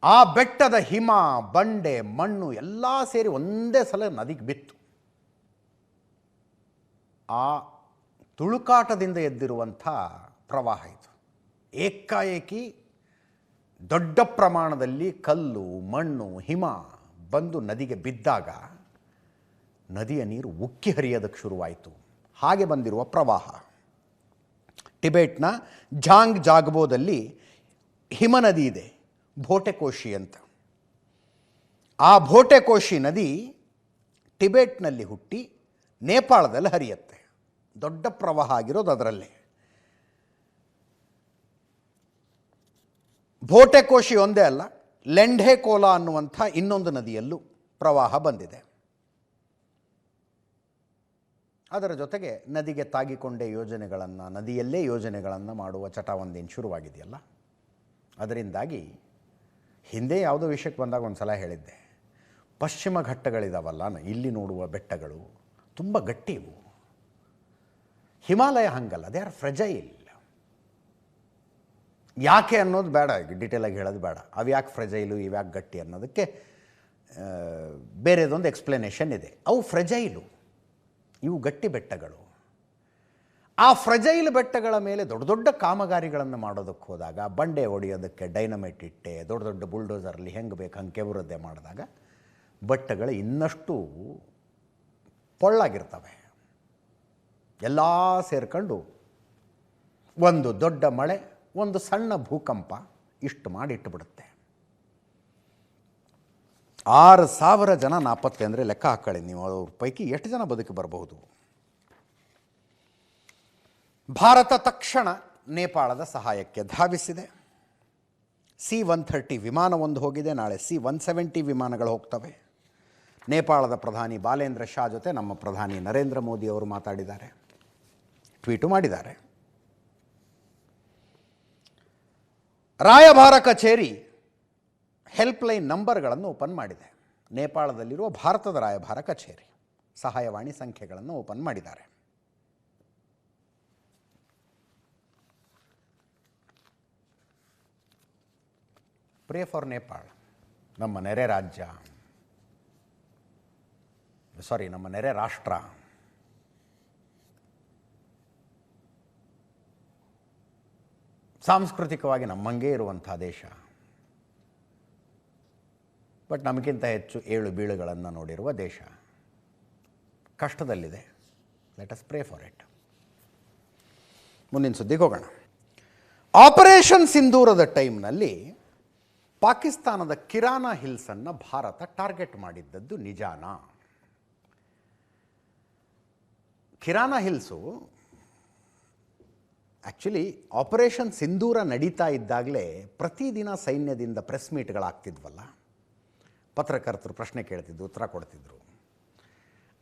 ಆ ಬೆಟ್ಟದ ಹಿಮ, ಬಂಡೆ, ಮಣ್ಣು ಎಲ್ಲ ಸೇರಿ ಒಂದೇ ಸಲ ನದಿಗೆ ಬಿತ್ತು. ಆ ತುಳುಕಾಟದಿಂದ ಎದ್ದಿರುವಂಥ ಪ್ರವಾಹ ಇದು. ಏಕಾಏಕಿ ದೊಡ್ಡ ಪ್ರಮಾಣದಲ್ಲಿ ಕಲ್ಲು, ಮಣ್ಣು, ಹಿಮ ಬಂದು ನದಿಗೆ ಬಿದ್ದಾಗ ನದಿಯ ನೀರು ಉಕ್ಕಿ ಹರಿಯೋದಕ್ಕೆ ಶುರುವಾಯಿತು. ಹಾಗೆ ಬಂದಿರುವ ಪ್ರವಾಹ. ಟಿಬೆಟ್ನ ಝಾಂಗ್ ಜಾಗ್ಬೋದಲ್ಲಿ ಹಿಮ ನದಿ ಇದೆ, ಭೋಟೆಕೋಶಿ ಅಂತ. ಆ ಭೋಟೆಕೋಶಿ ನದಿ ಟಿಬೆಟ್ನಲ್ಲಿ ಹುಟ್ಟಿ ನೇಪಾಳದಲ್ಲಿ ಹರಿಯುತ್ತೆ. ದೊಡ್ಡ ಪ್ರವಾಹ ಆಗಿರೋದು ಅದರಲ್ಲೇ. ಭೋಟೆಕೋಶಿ ಒಂದೇ ಅಲ್ಲ, ಲೆಂಢೆಕೋಲಾ ಅನ್ನುವಂಥ ಇನ್ನೊಂದು ನದಿಯಲ್ಲೂ ಪ್ರವಾಹ ಬಂದಿದೆ. ಅದರ ಜೊತೆಗೆ ನದಿಗೆ ತಾಗಿಕೊಂಡೇ ಯೋಜನೆಗಳನ್ನು, ನದಿಯಲ್ಲೇ ಯೋಜನೆಗಳನ್ನು ಮಾಡುವ ಚಟ ಒಂದೇನು ಶುರುವಾಗಿದೆಯಲ್ಲ, ಅದರಿಂದಾಗಿ ಹಿಂದೆ ಯಾವುದೋ ವಿಷಯಕ್ಕೆ ಬಂದಾಗ ಒಂದು ಸಲ ಹೇಳಿದ್ದೆ, ಪಶ್ಚಿಮ ಘಟ್ಟಗಳಿದಾವಲ್ಲ, ಇಲ್ಲಿ ನೋಡುವ ಬೆಟ್ಟಗಳು ತುಂಬ ಗಟ್ಟಿ ಇವು. ಹಿಮಾಲಯ ಹಂಗಲ್ಲ, ದೇ ಆರ್ ಫ್ರೆಜೈಲ್. ಯಾಕೆ ಅನ್ನೋದು ಬೇಡ, ಡೀಟೇಲಾಗಿ ಹೇಳೋದು ಬೇಡ. ಅವು ಯಾಕೆ ಫ್ರೆಜೈಲು, ಇವ್ಯಾಕೆ ಗಟ್ಟಿ ಅನ್ನೋದಕ್ಕೆ ಬೇರೆದೊಂದು ಎಕ್ಸ್ಪ್ಲನೇಷನ್ ಇದೆ. ಅವು ಫ್ರೆಜೈಲು, ಇವು ಗಟ್ಟಿ ಬೆಟ್ಟಗಳು. ಆ ಫ್ರೆಜೈಲ್ ಬೆಟ್ಟಗಳ ಮೇಲೆ ದೊಡ್ಡ ದೊಡ್ಡ ಕಾಮಗಾರಿಗಳನ್ನು ಮಾಡೋದಕ್ಕೆ ಹೋದಾಗ, ಬಂಡೆ ಹೊಡೆಯೋದಕ್ಕೆ ಡೈನಮೈಟ್ ಇಟ್ಟೆ, ದೊಡ್ಡ ದೊಡ್ಡ ಬುಲ್ಡೋಸರಲ್ಲಿ ಹೆಂಗೆ ಬೇಕು ಹಂಗೆ ಕೆವರದ್ದೆ ಮಾಡಿದಾಗ ಬೆಟ್ಟಗಳು ಇನ್ನಷ್ಟು ಪೊಳ್ಳಾಗಿರ್ತವೆ. ಎಲ್ಲ ಸೇರ್ಕೊಂಡು ಒಂದು ದೊಡ್ಡ ಮಳೆ, ಒಂದು ಸಣ್ಣ ಭೂಕಂಪ ಇಷ್ಟು ಮಾಡಿ ಇಟ್ಟುಬಿಡುತ್ತೆ. 6,000 ಜನ ನಾಪತ್ತೆ ಅಂದರೆ ಲೆಕ್ಕ ಹಾಕೊಳ್ಳಿ ನೀವು, ಅವ್ರ ಪೈಕಿ ಎಷ್ಟು ಜನ ಬದುಕಿ ಬರಬಹುದು. ಭಾರತ ತಕ್ಷಣ ನೇಪಾಳದ ಸಹಾಯಕ್ಕೆ ಧಾವಿಸಿದೆ. C-130 ವಿಮಾನ ಒಂದು ಹೋಗಿದೆ, ನಾಳೆ C-170 ವಿಮಾನಗಳು ಹೋಗ್ತವೆ. ನೇಪಾಳದ ಪ್ರಧಾನಿ ಬಾಲೇಂದ್ರ ಶಾ ಜೊತೆ ನಮ್ಮ ಪ್ರಧಾನಿ ನರೇಂದ್ರ ಮೋದಿ ಅವರು ಮಾತಾಡಿದ್ದಾರೆ, ಟ್ವೀಟು ಮಾಡಿದ್ದಾರೆ. ರಾಯಭಾರ ಕಚೇರಿ ಹೆಲ್ಪ್ಲೈನ್ ನಂಬರ್ಗಳನ್ನು ಓಪನ್ ಮಾಡಿದೆ. ನೇಪಾಳದಲ್ಲಿರುವ ಭಾರತದ ರಾಯಭಾರ ಕಚೇರಿ ಸಹಾಯವಾಣಿ ಸಂಖ್ಯೆಗಳನ್ನು ಓಪನ್ ಮಾಡಿದ್ದಾರೆ. Pray for Nepal. ನಮ್ಮ ನೆರೆ ರಾಜ್ಯ, ನಮ್ಮ ನೆರೆ ರಾಷ್ಟ್ರ. ಸಾಂಸ್ಕೃತಿಕವಾಗಿ ನಮ್ಮಂಗೆ ಇರುವಂಥ ದೇಶ, ಬಟ್ ನಮಗಿಂತ ಹೆಚ್ಚು ಏಳು ಬೀಳುಗಳನ್ನು ನೋಡಿರುವ ದೇಶ ಕಷ್ಟದಲ್ಲಿದೆ. Let us pray for it. ಮುಂದಿನ ಸುದ್ದಿಗೆ ಹೋಗೋಣ. ಆಪರೇಷನ್ ಸಿಂಧೂರದ ಟೈಮ್ನಲ್ಲಿ ಪಾಕಿಸ್ತಾನದ ಕಿರಾನಾ ಹಿಲ್ಸನ್ನು ಭಾರತ ಟಾರ್ಗೆಟ್ ಮಾಡಿದ್ದದ್ದು ನಿಜಾನಾ? ಕಿರಾನಾ ಹಿಲ್ಸು ಆ್ಯಕ್ಚುಲಿ ಆಪರೇಷನ್ ಸಿಂಧೂರ ನಡೀತಾ ಇದ್ದಾಗಲೇ ಪ್ರತಿದಿನ ಸೈನ್ಯದಿಂದ ಪ್ರೆಸ್ ಮೀಟ್ಗಳಾಗ್ತಿದ್ವಲ್ಲ, ಪತ್ರಕರ್ತರು ಪ್ರಶ್ನೆ ಕೇಳ್ತಿದ್ರು, ಉತ್ತರ ಕೊಡ್ತಿದ್ರು.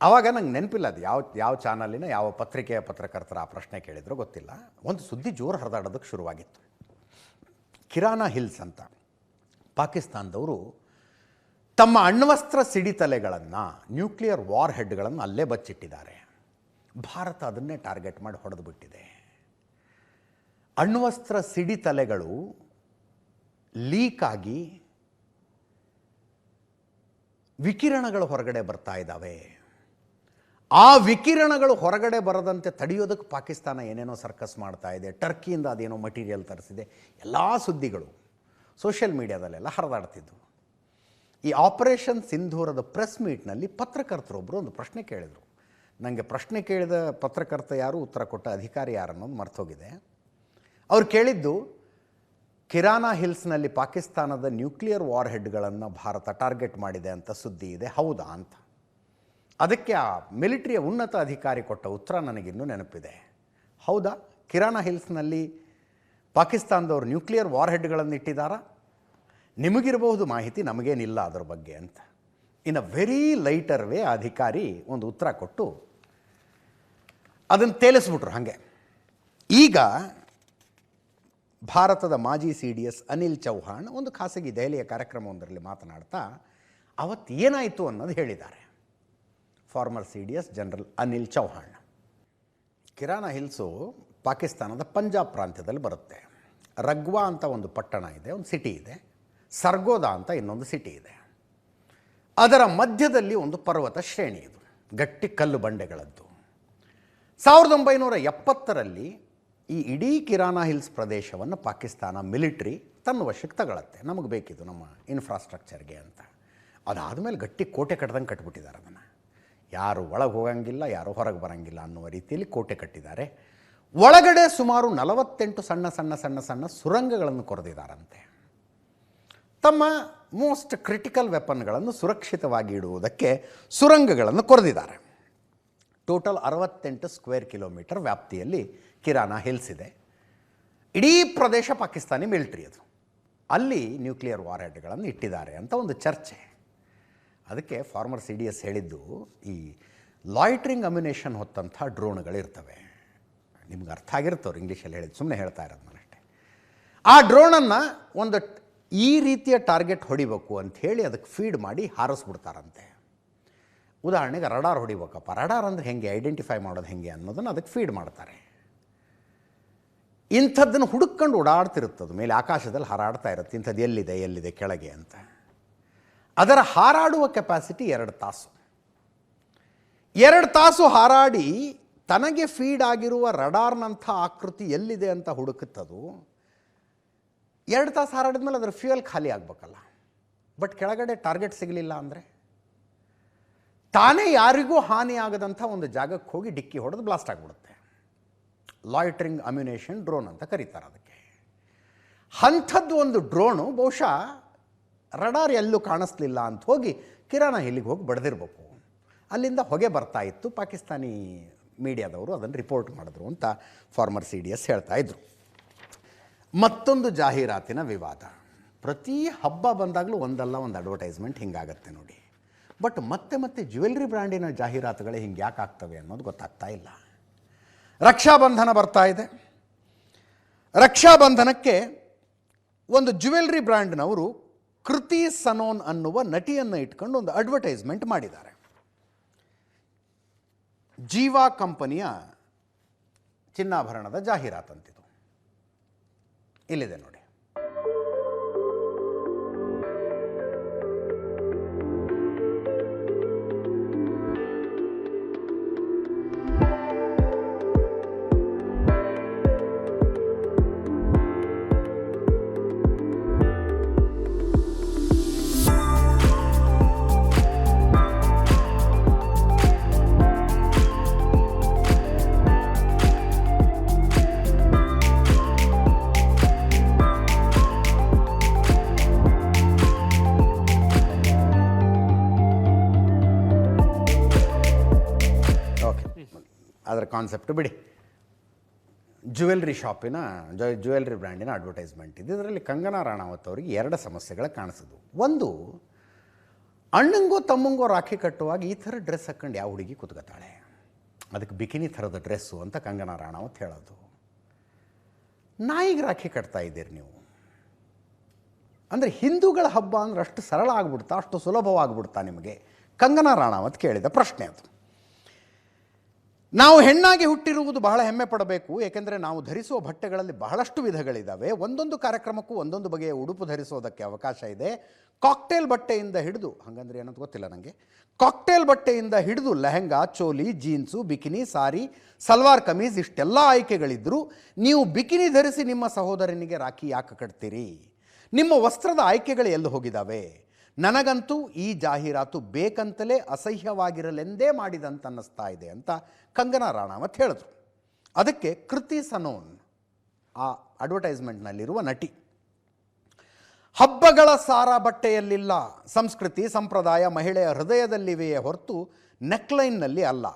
ಆವಾಗ ನಂಗೆ ನೆನಪಿಲ್ಲ ಅದು ಯಾವ ಚಾನಲಿನ ಯಾವ ಪತ್ರಿಕೆಯ ಪತ್ರಕರ್ತರು ಆ ಪ್ರಶ್ನೆ ಕೇಳಿದ್ರು ಗೊತ್ತಿಲ್ಲ. ಒಂದು ಸುದ್ದಿ ಜೋರು ಹರಿದಾಡೋದಕ್ಕೆ ಶುರುವಾಗಿತ್ತು. ಕಿರಾನಾ ಹಿಲ್ಸ್ ಅಂತ ಪಾಕಿಸ್ತಾನದವರು ತಮ್ಮ ಅಣ್ವಸ್ತ್ರ ಸಿಡಿತಲೆಗಳನ್ನು, ನ್ಯೂಕ್ಲಿಯರ್ ವಾರ್ ಹೆಡ್ಗಳನ್ನು ಅಲ್ಲೇ ಬಚ್ಚಿಟ್ಟಿದ್ದಾರೆ. ಭಾರತ ಅದನ್ನೇ ಟಾರ್ಗೆಟ್ ಮಾಡಿ ಹೊಡೆದು ಬಿಟ್ಟಿದೆ. ಅಣ್ವಸ್ತ್ರ ಸಿಡಿತಲೆಗಳು ಲೀಕ್ ಆಗಿ ವಿಕಿರಣಗಳು ಹೊರಗಡೆ ಬರ್ತಾ ಇದ್ದಾವೆ. ಆ ವಿಕಿರಣಗಳು ಹೊರಗಡೆ ಬರದಂತೆ ತಡೆಯೋದಕ್ಕೆ ಪಾಕಿಸ್ತಾನ ಏನೇನೋ ಸರ್ಕಸ್ ಮಾಡ್ತಾ ಇದೆ. ಟರ್ಕಿಯಿಂದ ಅದೇನೋ ಮಟೀರಿಯಲ್ ತರಿಸಿದೆ. ಎಲ್ಲ ಸುದ್ದಿಗಳು ಸೋಷಿಯಲ್ ಮೀಡಿಯಾದಲ್ಲೆಲ್ಲ ಹರಿದಾಡ್ತಿದ್ವು. ಈ ಆಪರೇಷನ್ ಸಿಂಧೂರದ ಪ್ರೆಸ್ ಮೀಟ್ನಲ್ಲಿ ಪತ್ರಕರ್ತರೊಬ್ಬರು ಒಂದು ಪ್ರಶ್ನೆ ಕೇಳಿದರು. ನನಗೆ ಪ್ರಶ್ನೆ ಕೇಳಿದ ಪತ್ರಕರ್ತ ಯಾರು, ಉತ್ತರ ಕೊಟ್ಟ ಅಧಿಕಾರಿ ಯಾರು ಅನ್ನೋದು ಮರ್ತೋಗಿದೆ. ಅವ್ರು ಕೇಳಿದ್ದು, ಕಿರಾನಾ ಹಿಲ್ಸ್ನಲ್ಲಿ ಪಾಕಿಸ್ತಾನದ ನ್ಯೂಕ್ಲಿಯರ್ ವಾರ್ ಹೆಡ್ಗಳನ್ನು ಭಾರತ ಟಾರ್ಗೆಟ್ ಮಾಡಿದೆ ಅಂತ ಸುದ್ದಿ ಇದೆ, ಹೌದಾ ಅಂತ. ಅದಕ್ಕೆ ಆ ಮಿಲಿಟರಿಯ ಉನ್ನತ ಅಧಿಕಾರಿ ಕೊಟ್ಟ ಉತ್ತರ ನನಗಿನ್ನೂ ನೆನಪಿದೆ. ಹೌದಾ, ಕಿರಾನಾ ಹಿಲ್ಸ್ನಲ್ಲಿ ಪಾಕಿಸ್ತಾನದವ್ರು ನ್ಯೂಕ್ಲಿಯರ್ ವಾರ್ ಹೆಡ್ಗಳನ್ನು ಇಟ್ಟಿದ್ದಾರಾ? ನಿಮಗಿರಬಹುದು ಮಾಹಿತಿ, ನಮಗೇನಿಲ್ಲ ಅದರ ಬಗ್ಗೆ ಅಂತ. ಇನ್ ಅ ವೆರಿ ಲೈಟರ್ ವೇ ಆ ಅಧಿಕಾರಿ ಒಂದು ಉತ್ತರ ಕೊಟ್ಟು ಅದನ್ನು ತೇಲಿಸ್ಬಿಟ್ರು ಹಾಗೆ. ಈಗ ಭಾರತದ ಮಾಜಿ CDS ಅನಿಲ್ ಚೌಹಾಣ್ ಒಂದು ಖಾಸಗಿ ದೆಹಲಿಯ ಕಾರ್ಯಕ್ರಮವೊಂದರಲ್ಲಿ ಮಾತನಾಡ್ತಾ ಅವತ್ತು ಏನಾಯಿತು ಅನ್ನೋದು ಹೇಳಿದ್ದಾರೆ. Former CDS general Anil Chauhan, Kirana hills ಪಾಕಿಸ್ತಾನದ ಪಂಜಾಬ್ ಪ್ರಾಂತ್ಯದಲ್ಲಿ ಬರುತ್ತೆ. ರಗ್ವಾ ಅಂತ ಒಂದು ಪಟ್ಟಣ ಇದೆ, ಒಂದು ಸಿಟಿ ಇದೆ. ಸರ್ಗೋದಾ ಅಂತ ಇನ್ನೊಂದು ಸಿಟಿ ಇದೆ. ಅದರ ಮಧ್ಯದಲ್ಲಿ ಒಂದು ಪರ್ವತ ಶ್ರೇಣಿ, ಇದು ಗಟ್ಟಿ ಕಲ್ಲು ಬಂಡೆಗಳದ್ದು. 1970ರಲ್ಲಿ ಈ ಇಡೀ ಕಿರಾನಾ ಹಿಲ್ಸ್ ಪ್ರದೇಶವನ್ನು ಪಾಕಿಸ್ತಾನ ಮಿಲಿಟ್ರಿ ತನ್ನ ವಶಕ್ಕೆ ತಗೊಳತ್ತೆ. ನಮಗೆ ಬೇಕಿದ್ದು ನಮ್ಮ ಇನ್ಫ್ರಾಸ್ಟ್ರಕ್ಚರ್ಗೆ ಅಂತ. ಅದಾದಮೇಲೆ ಗಟ್ಟಿ ಕೋಟೆ ಕಟ್ಟದಂಗೆ ಕಟ್ಬಿಟ್ಟಿದ್ದಾರೆ. ಅದನ್ನು ಯಾರು ಒಳಗೆ ಹೋಗಂಗಿಲ್ಲ, ಯಾರು ಹೊರಗೆ ಬರೋಂಗಿಲ್ಲ ಅನ್ನುವ ರೀತಿಯಲ್ಲಿ ಕೋಟೆ ಕಟ್ಟಿದ್ದಾರೆ. ಒಳಗಡೆ ಸುಮಾರು 48 ಸಣ್ಣ ಸಣ್ಣ ಸಣ್ಣ ಸಣ್ಣ ಸುರಂಗಗಳನ್ನು ಕೊರೆದಿದ್ದಾರಂತೆ. ತಮ್ಮ ಮೋಸ್ಟ್ ಕ್ರಿಟಿಕಲ್ ವೆಪನ್ಗಳನ್ನು ಸುರಕ್ಷಿತವಾಗಿ ಇಡುವುದಕ್ಕೆ ಸುರಂಗಗಳನ್ನು ಕೊರೆದಿದ್ದಾರೆ. ಟೋಟಲ್ 68 ಸ್ಕ್ವೇರ್ ಕಿಲೋಮೀಟರ್ ವ್ಯಾಪ್ತಿಯಲ್ಲಿ ಕಿರಾನಾ ಹಿಲ್ಸ್ ಇದೆ. ಇಡೀ ಪ್ರದೇಶ ಪಾಕಿಸ್ತಾನಿ ಮಿಲಿಟ್ರಿ ಅದು. ಅಲ್ಲಿ ನ್ಯೂಕ್ಲಿಯರ್ ವಾರ್ ಹೆಡ್ಗಳನ್ನು ಇಟ್ಟಿದ್ದಾರೆ ಅಂತ ಒಂದು ಚರ್ಚೆ. ಅದಕ್ಕೆ ಫಾರ್ಮರ್ CDS ಹೇಳಿದ್ದು, ಈ ಲಾಯ್ಟ್ರಿಂಗ್ ಅಮ್ಯುನೇಷನ್ ಹೊತ್ತಂಥ ಡ್ರೋನ್ಗಳಿರ್ತವೆ, ನಿಮ್ಗೆ ಅರ್ಥ ಆಗಿರ್ತವ್ರು ಇಂಗ್ಲೀಷಲ್ಲಿ ಹೇಳಿದ್ದು, ಸುಮ್ಮನೆ ಹೇಳ್ತಾ ಇರೋದು ನಾನಷ್ಟೇ. ಆ ಡ್ರೋನನ್ನು ಒಂದು ಈ ರೀತಿಯ ಟಾರ್ಗೆಟ್ ಹೊಡಿಬೇಕು ಅಂಥೇಳಿ ಅದಕ್ಕೆ ಫೀಡ್ ಮಾಡಿ ಹಾರಿಸ್ಬಿಡ್ತಾರಂತೆ. ಉದಾಹರಣೆಗೆ ರಡಾರ್ ಹೊಡಿಬೇಕಪ್ಪ, ರಡಾರ್ ಅಂದರೆ ಹೆಂಗೆ ಐಡೆಂಟಿಫೈ ಮಾಡೋದು ಹೆಂಗೆ ಅನ್ನೋದನ್ನು ಅದಕ್ಕೆ ಫೀಡ್ ಮಾಡ್ತಾರೆ. ಇಂಥದ್ದನ್ನು ಹುಡುಕೊಂಡು ಓಡಾಡ್ತಿರುತ್ತದು, ಮೇಲೆ ಆಕಾಶದಲ್ಲಿ ಹಾರಾಡ್ತಾ ಇರುತ್ತೆ, ಇಂಥದ್ದು ಎಲ್ಲಿದೆ ಕೆಳಗೆ ಅಂತ. ಅದರ ಹಾರಾಡುವ ಕೆಪಾಸಿಟಿ 2 ತಾಸು. 2 ತಾಸು ಹಾರಾಡಿ ತನಗೆ ಫೀಡ್ ಆಗಿರುವ ರಡಾರ್ನಂಥ ಆಕೃತಿ ಎಲ್ಲಿದೆ ಅಂತ ಹುಡುಕುತ್ತದು. 2 ತಾಸು ಹಾರಾಡಿದ ಮೇಲೆ ಅದರ ಫ್ಯೂಯಲ್ ಖಾಲಿ ಆಗಬೇಕಲ್ಲ. ಬಟ್ ಕೆಳಗಡೆ ಟಾರ್ಗೆಟ್ ಸಿಗಲಿಲ್ಲ ಅಂದರೆ ತಾನೇ ಯಾರಿಗೂ ಹಾನಿಯಾಗದಂಥ ಒಂದು ಜಾಗಕ್ಕೆ ಹೋಗಿ ಡಿಕ್ಕಿ ಹೊಡೆದು ಬ್ಲಾಸ್ಟ್ ಆಗಿಬಿಡುತ್ತೆ. ಲಾಯ್ಟ್ರಿಂಗ್ ಅಮ್ಯುನೇಷನ್ ಡ್ರೋನ್ ಅಂತ ಕರೀತಾರೆ ಅದಕ್ಕೆ. ಅಂಥದ್ದು ಒಂದು ಡ್ರೋನು ಬಹುಶಃ ರಡಾರ್ ಎಲ್ಲೂ ಕಾಣಿಸ್ಲಿಲ್ಲ ಅಂತ ಹೋಗಿ ಕಿರಾನಾ ಹಿಲ್ಲಿಗೆ ಹೋಗಿ ಬಡ್ದಿರ್ಬೇಕು. ಅಲ್ಲಿಂದ ಹೊಗೆ ಬರ್ತಾ ಇತ್ತು. ಪಾಕಿಸ್ತಾನಿ ಮೀಡಿಯಾದವರು ಅದನ್ನು ರಿಪೋರ್ಟ್ ಮಾಡಿದ್ರು ಅಂತ ಫಾರ್ಮರ್ CDS ಹೇಳ್ತಾ ಇದ್ರು. ಮತ್ತೊಂದು ಜಾಹೀರಾತಿನ ವಿವಾದ. ಪ್ರತಿ ಹಬ್ಬ ಬಂದಾಗಲೂ ಒಂದಲ್ಲ ಒಂದು ಅಡ್ವರ್ಟೈಸ್ಮೆಂಟ್ ಹಿಂಗಾಗತ್ತೆ ನೋಡಿ. ಬಟ್ ಮತ್ತೆ ಜ್ಯುವೆಲ್ರಿ ಬ್ರ್ಯಾಂಡಿನ ಜಾಹೀರಾತುಗಳೇ ಹಿಂಗೆ ಯಾಕೆ ಆಗ್ತವೆ ಅನ್ನೋದು ಗೊತ್ತಾಗ್ತಾ ಇಲ್ಲ. ರಕ್ಷಾಬಂಧನ ಬರ್ತಾ ಇದೆ. ರಕ್ಷಾಬಂಧನಕ್ಕೆ ಒಂದು ಜ್ಯುವೆಲ್ರಿ ಬ್ರ್ಯಾಂಡ್ನವರು ಕೃತಿ ಸನೋನ್ ಅನ್ನುವ ನಟಿಯನ್ನು ಇಟ್ಕೊಂಡು ಒಂದು ಅಡ್ವರ್ಟೈಸ್ಮೆಂಟ್ ಮಾಡಿದ್ದಾರೆ. ಜೀವಾ ಕಂಪನಿಯ ಚಿನ್ನಾಭರಣದ ಜಾಹೀರಾತಂತಿದು. ಇಲ್ಲಿದೆ ನೋಡಿ. ಅದರ ಕಾನ್ಸೆಪ್ಟ್ ಬಿಡಿ. ಜ್ಯುವೆಲ್ರಿ ಶಾಪಿನ ಜ್ಯುವೆಲ್ರಿ ಬ್ರ್ಯಾಂಡಿನ ಅಡ್ವರ್ಟೈಸ್ಮೆಂಟ್ ಇದೆ. ಇದರಲ್ಲಿ ಕಂಗನಾ ರಾಣಾವತ್ ಅವರಿಗೆ 2 ಸಮಸ್ಯೆಗಳು ಕಾಣಿಸಿದ್ವು. ಒಂದು, ಅಣ್ಣಂಗೋ ತಮ್ಮಂಗೋ ರಾಖಿ ಕಟ್ಟುವಾಗ ಈ ಥರ ಡ್ರೆಸ್ ಹಾಕ್ಕೊಂಡು ಯಾವ ಹುಡುಗಿ ಕೂತ್ಕೊತಾಳೆ, ಅದಕ್ಕೆ ಬಿಕಿನಿ ಥರದ ಡ್ರೆಸ್ಸು ಅಂತ ಕಂಗನಾ ರಾಣಾವತ್ ಹೇಳೋದು. ನಾಯಿಗೆ ರಾಖಿ ಕಟ್ತಾ ಇದ್ದೀರಿ ನೀವು ಅಂದರೆ ಹಿಂದೂಗಳ ಹಬ್ಬ ಅಂದರೆ ಅಷ್ಟು ಸರಳ ಆಗ್ಬಿಡ್ತಾ, ಅಷ್ಟು ಸುಲಭವಾಗಿಬಿಡ್ತಾ ನಿಮಗೆ? ಕಂಗನಾ ರಾಣಾವತ್ ಕೇಳಿದ ಪ್ರಶ್ನೆ ಅದು. ನಾವು ಹೆಣ್ಣಾಗಿ ಹುಟ್ಟಿರುವುದು ಬಹಳ ಹೆಮ್ಮೆ ಪಡಬೇಕು, ಏಕೆಂದರೆ ನಾವು ಧರಿಸುವ ಬಟ್ಟೆಗಳಲ್ಲಿ ಬಹಳಷ್ಟು ವಿಧಗಳಿದ್ದಾವೆ. ಒಂದೊಂದು ಕಾರ್ಯಕ್ರಮಕ್ಕೂ ಒಂದೊಂದು ಬಗೆಯ ಉಡುಪು ಧರಿಸೋದಕ್ಕೆ ಅವಕಾಶ ಇದೆ. ಕಾಕ್ಟೇಲ್ ಬಟ್ಟೆಯಿಂದ ಹಿಡಿದು, ಹಾಗಂದ್ರೆ ಏನಂತ ಗೊತ್ತಿಲ್ಲ ನನಗೆ, ಕಾಕ್ಟೇಲ್ ಬಟ್ಟೆಯಿಂದ ಹಿಡಿದು ಲೆಹಂಗಾ, ಚೋಲಿ, ಜೀನ್ಸು, ಬಿಕಿನಿ, ಸಾರಿ, ಸಲ್ವಾರ್ ಕಮೀಸ್ ಇಷ್ಟೆಲ್ಲ ಆಯ್ಕೆಗಳಿದ್ದರೂ ನೀವು ಬಿಕಿನಿ ಧರಿಸಿ ನಿಮ್ಮ ಸಹೋದರನಿಗೆ ರಾಖಿ ಯಾಕೆ ಕಟ್ತೀರಿ? ನಿಮ್ಮ ವಸ್ತ್ರದ ಆಯ್ಕೆಗಳು ಎಲ್ಲಿ ಹೋಗಿದ್ದಾವೆ? ನನಗಂತೂ ಈ ಜಾಹೀರಾತು ಬೇಕಂತಲೇ ಅಸಹ್ಯವಾಗಿರಲೆಂದೇ ಮಾಡಿದಂತನ್ನಿಸ್ತಾ ಇದೆ ಅಂತ ಕಂಗನಾ ರಾಣಾವತ್ ಹೇಳಿದ್ರು. ಅದಕ್ಕೆ ಕೃತಿ ಸನೋನ್, ಆ ಅಡ್ವರ್ಟೈಸ್ಮೆಂಟ್ನಲ್ಲಿರುವ ನಟಿ, ಹಬ್ಬಗಳ ಸಾರ ಬಟ್ಟೆಯಲ್ಲಿಲ್ಲ, ಸಂಸ್ಕೃತಿ ಸಂಪ್ರದಾಯ ಮಹಿಳೆಯ ಹೃದಯದಲ್ಲಿವೆಯೇ ಹೊರತು ನೆಕ್ಲೈನ್ನಲ್ಲಿ ಅಲ್ಲ.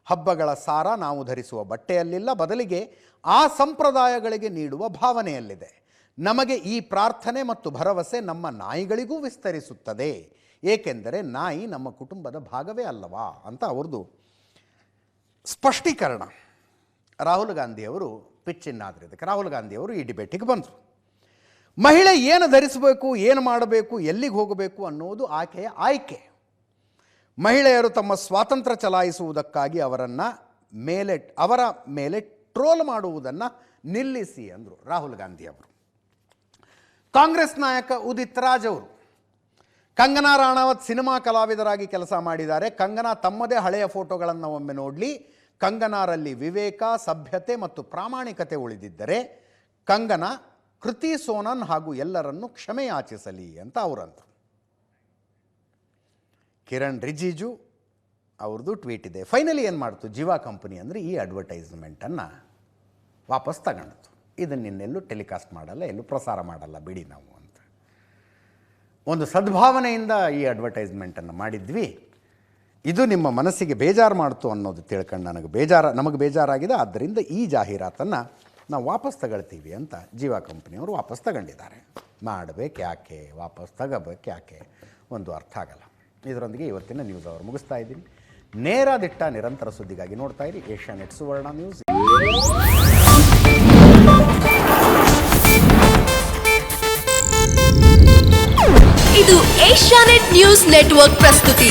ಹಬ್ಬಗಳ ಸಾರ ನಾವು ಧರಿಸುವ ಬಟ್ಟೆಯಲ್ಲಿಲ್ಲ, ಬದಲಿಗೆ ಆ ಸಂಪ್ರದಾಯಗಳಿಗೆ ನೀಡುವ ಭಾವನೆಯಲ್ಲಿದೆ. ನಮಗೆ ಈ ಪ್ರಾರ್ಥನೆ ಮತ್ತು ಭರವಸೆ ನಮ್ಮ ನಾಯಿಗಳಿಗೂ ವಿಸ್ತರಿಸುತ್ತದೆ, ಏಕೆಂದರೆ ನಾಯಿ ನಮ್ಮ ಕುಟುಂಬದ ಭಾಗವೇ ಅಲ್ಲವಾ ಅಂತ ಅವ್ರದ್ದು ಸ್ಪಷ್ಟೀಕರಣ. ರಾಹುಲ್ ಗಾಂಧಿಯವರು ಪಿಚ್ಚಿನ್ನಾದ್ರೆ ಇದಕ್ಕೆ ರಾಹುಲ್ ಗಾಂಧಿಯವರು ಈ ಡಿಬೇಟಿಗೆ ಬಂದರು. ಮಹಿಳೆ ಏನು ಧರಿಸಬೇಕು, ಏನು ಮಾಡಬೇಕು, ಎಲ್ಲಿಗೆ ಹೋಗಬೇಕು ಅನ್ನೋದು ಆಕೆಯ ಆಯ್ಕೆ. ಮಹಿಳೆಯರು ತಮ್ಮ ಸ್ವಾತಂತ್ರ್ಯ ಚಲಾಯಿಸುವುದಕ್ಕಾಗಿ ಅವರ ಮೇಲೆ ಟ್ರೋಲ್ ಮಾಡುವುದನ್ನು ನಿಲ್ಲಿಸಿ ಅಂದರು ರಾಹುಲ್ ಗಾಂಧಿಯವರು. ಕಾಂಗ್ರೆಸ್ ನಾಯಕ ಉದಿತ್ ರಾಜ್ ಅವರು, ಕಂಗನಾ ರಾಣಾವತ್ ಸಿನಿಮಾ ಕಲಾವಿದರಾಗಿ ಕೆಲಸ ಮಾಡಿದ್ದಾರೆ. ಕಂಗನಾ ತಮ್ಮದೇ ಹಳೆಯ ಫೋಟೋಗಳನ್ನು ಒಮ್ಮೆ ನೋಡಲಿ. ಕಂಗನಾರಲ್ಲಿ ವಿವೇಕ, ಸಭ್ಯತೆ ಮತ್ತು ಪ್ರಾಮಾಣಿಕತೆ ಉಳಿದಿದ್ದರೆ ಕಂಗನಾ ಕೃತಿ ಸೋನನ್ ಹಾಗೂ ಎಲ್ಲರನ್ನೂ ಕ್ಷಮೆಯಾಚಿಸಲಿ ಅಂತ ಅವರಂದರು. ಕಿರಣ್ ರಿಜಿಜು ಅವ್ರದ್ದು ಟ್ವೀಟ್ ಇದೆ. ಫೈನಲಿ ಏನು ಮಾಡ್ತು ಜಿವಾ ಕಂಪನಿ ಅಂದರೆ ಈ ಅಡ್ವರ್ಟೈಸ್ಮೆಂಟನ್ನು ವಾಪಸ್ ತಗೊಂಡಿತು. ಇದನ್ನಿನ್ನೆಲ್ಲೂ ಟೆಲಿಕಾಸ್ಟ್ ಮಾಡಲ್ಲ, ಎಲ್ಲೂ ಪ್ರಸಾರ ಮಾಡಲ್ಲ, ಬಿಡಿ ನಾವು ಅಂತ. ಒಂದು ಸದ್ಭಾವನೆಯಿಂದ ಈ ಅಡ್ವರ್ಟೈಸ್ಮೆಂಟನ್ನು ಮಾಡಿದ್ವಿ, ಇದು ನಿಮ್ಮ ಮನಸ್ಸಿಗೆ ಬೇಜಾರು ಮಾಡ್ತು ಅನ್ನೋದು ತಿಳ್ಕೊಂಡು ನಮಗೆ ಬೇಜಾರಾಗಿದೆ, ಆದ್ದರಿಂದ ಈ ಜಾಹೀರಾತನ್ನು ನಾವು ವಾಪಸ್ ತಗೊಳ್ತೀವಿ ಅಂತ ಜಿವಾ ಕಂಪ್ನಿಯವರು ವಾಪಸ್ ತಗೊಂಡಿದ್ದಾರೆ. ಮಾಡಬೇಕು ಯಾಕೆ, ವಾಪಸ್ ತಗೋಬೇಕು ಯಾಕೆ, ಒಂದು ಅರ್ಥ ಆಗಲ್ಲ. ಇದರೊಂದಿಗೆ ಇವತ್ತಿನ ನ್ಯೂಸ್ ಅವರು ಮುಗಿಸ್ತಾ ಇದ್ದೀನಿ. ನೇರ ದಿಟ್ಟ ನಿರಂತರ ಸುದ್ದಿಗಾಗಿ ನೋಡ್ತಾ ಇರಿ ಏಷ್ಯಾನೆಟ್ ಸುವರ್ಣ ನ್ಯೂಸ್. ಇದು ಏಷ್ಯಾನೆಟ್ ನ್ಯೂಸ್ ನೆಟ್ವರ್ಕ್ ಪ್ರಸ್ತುತಿ.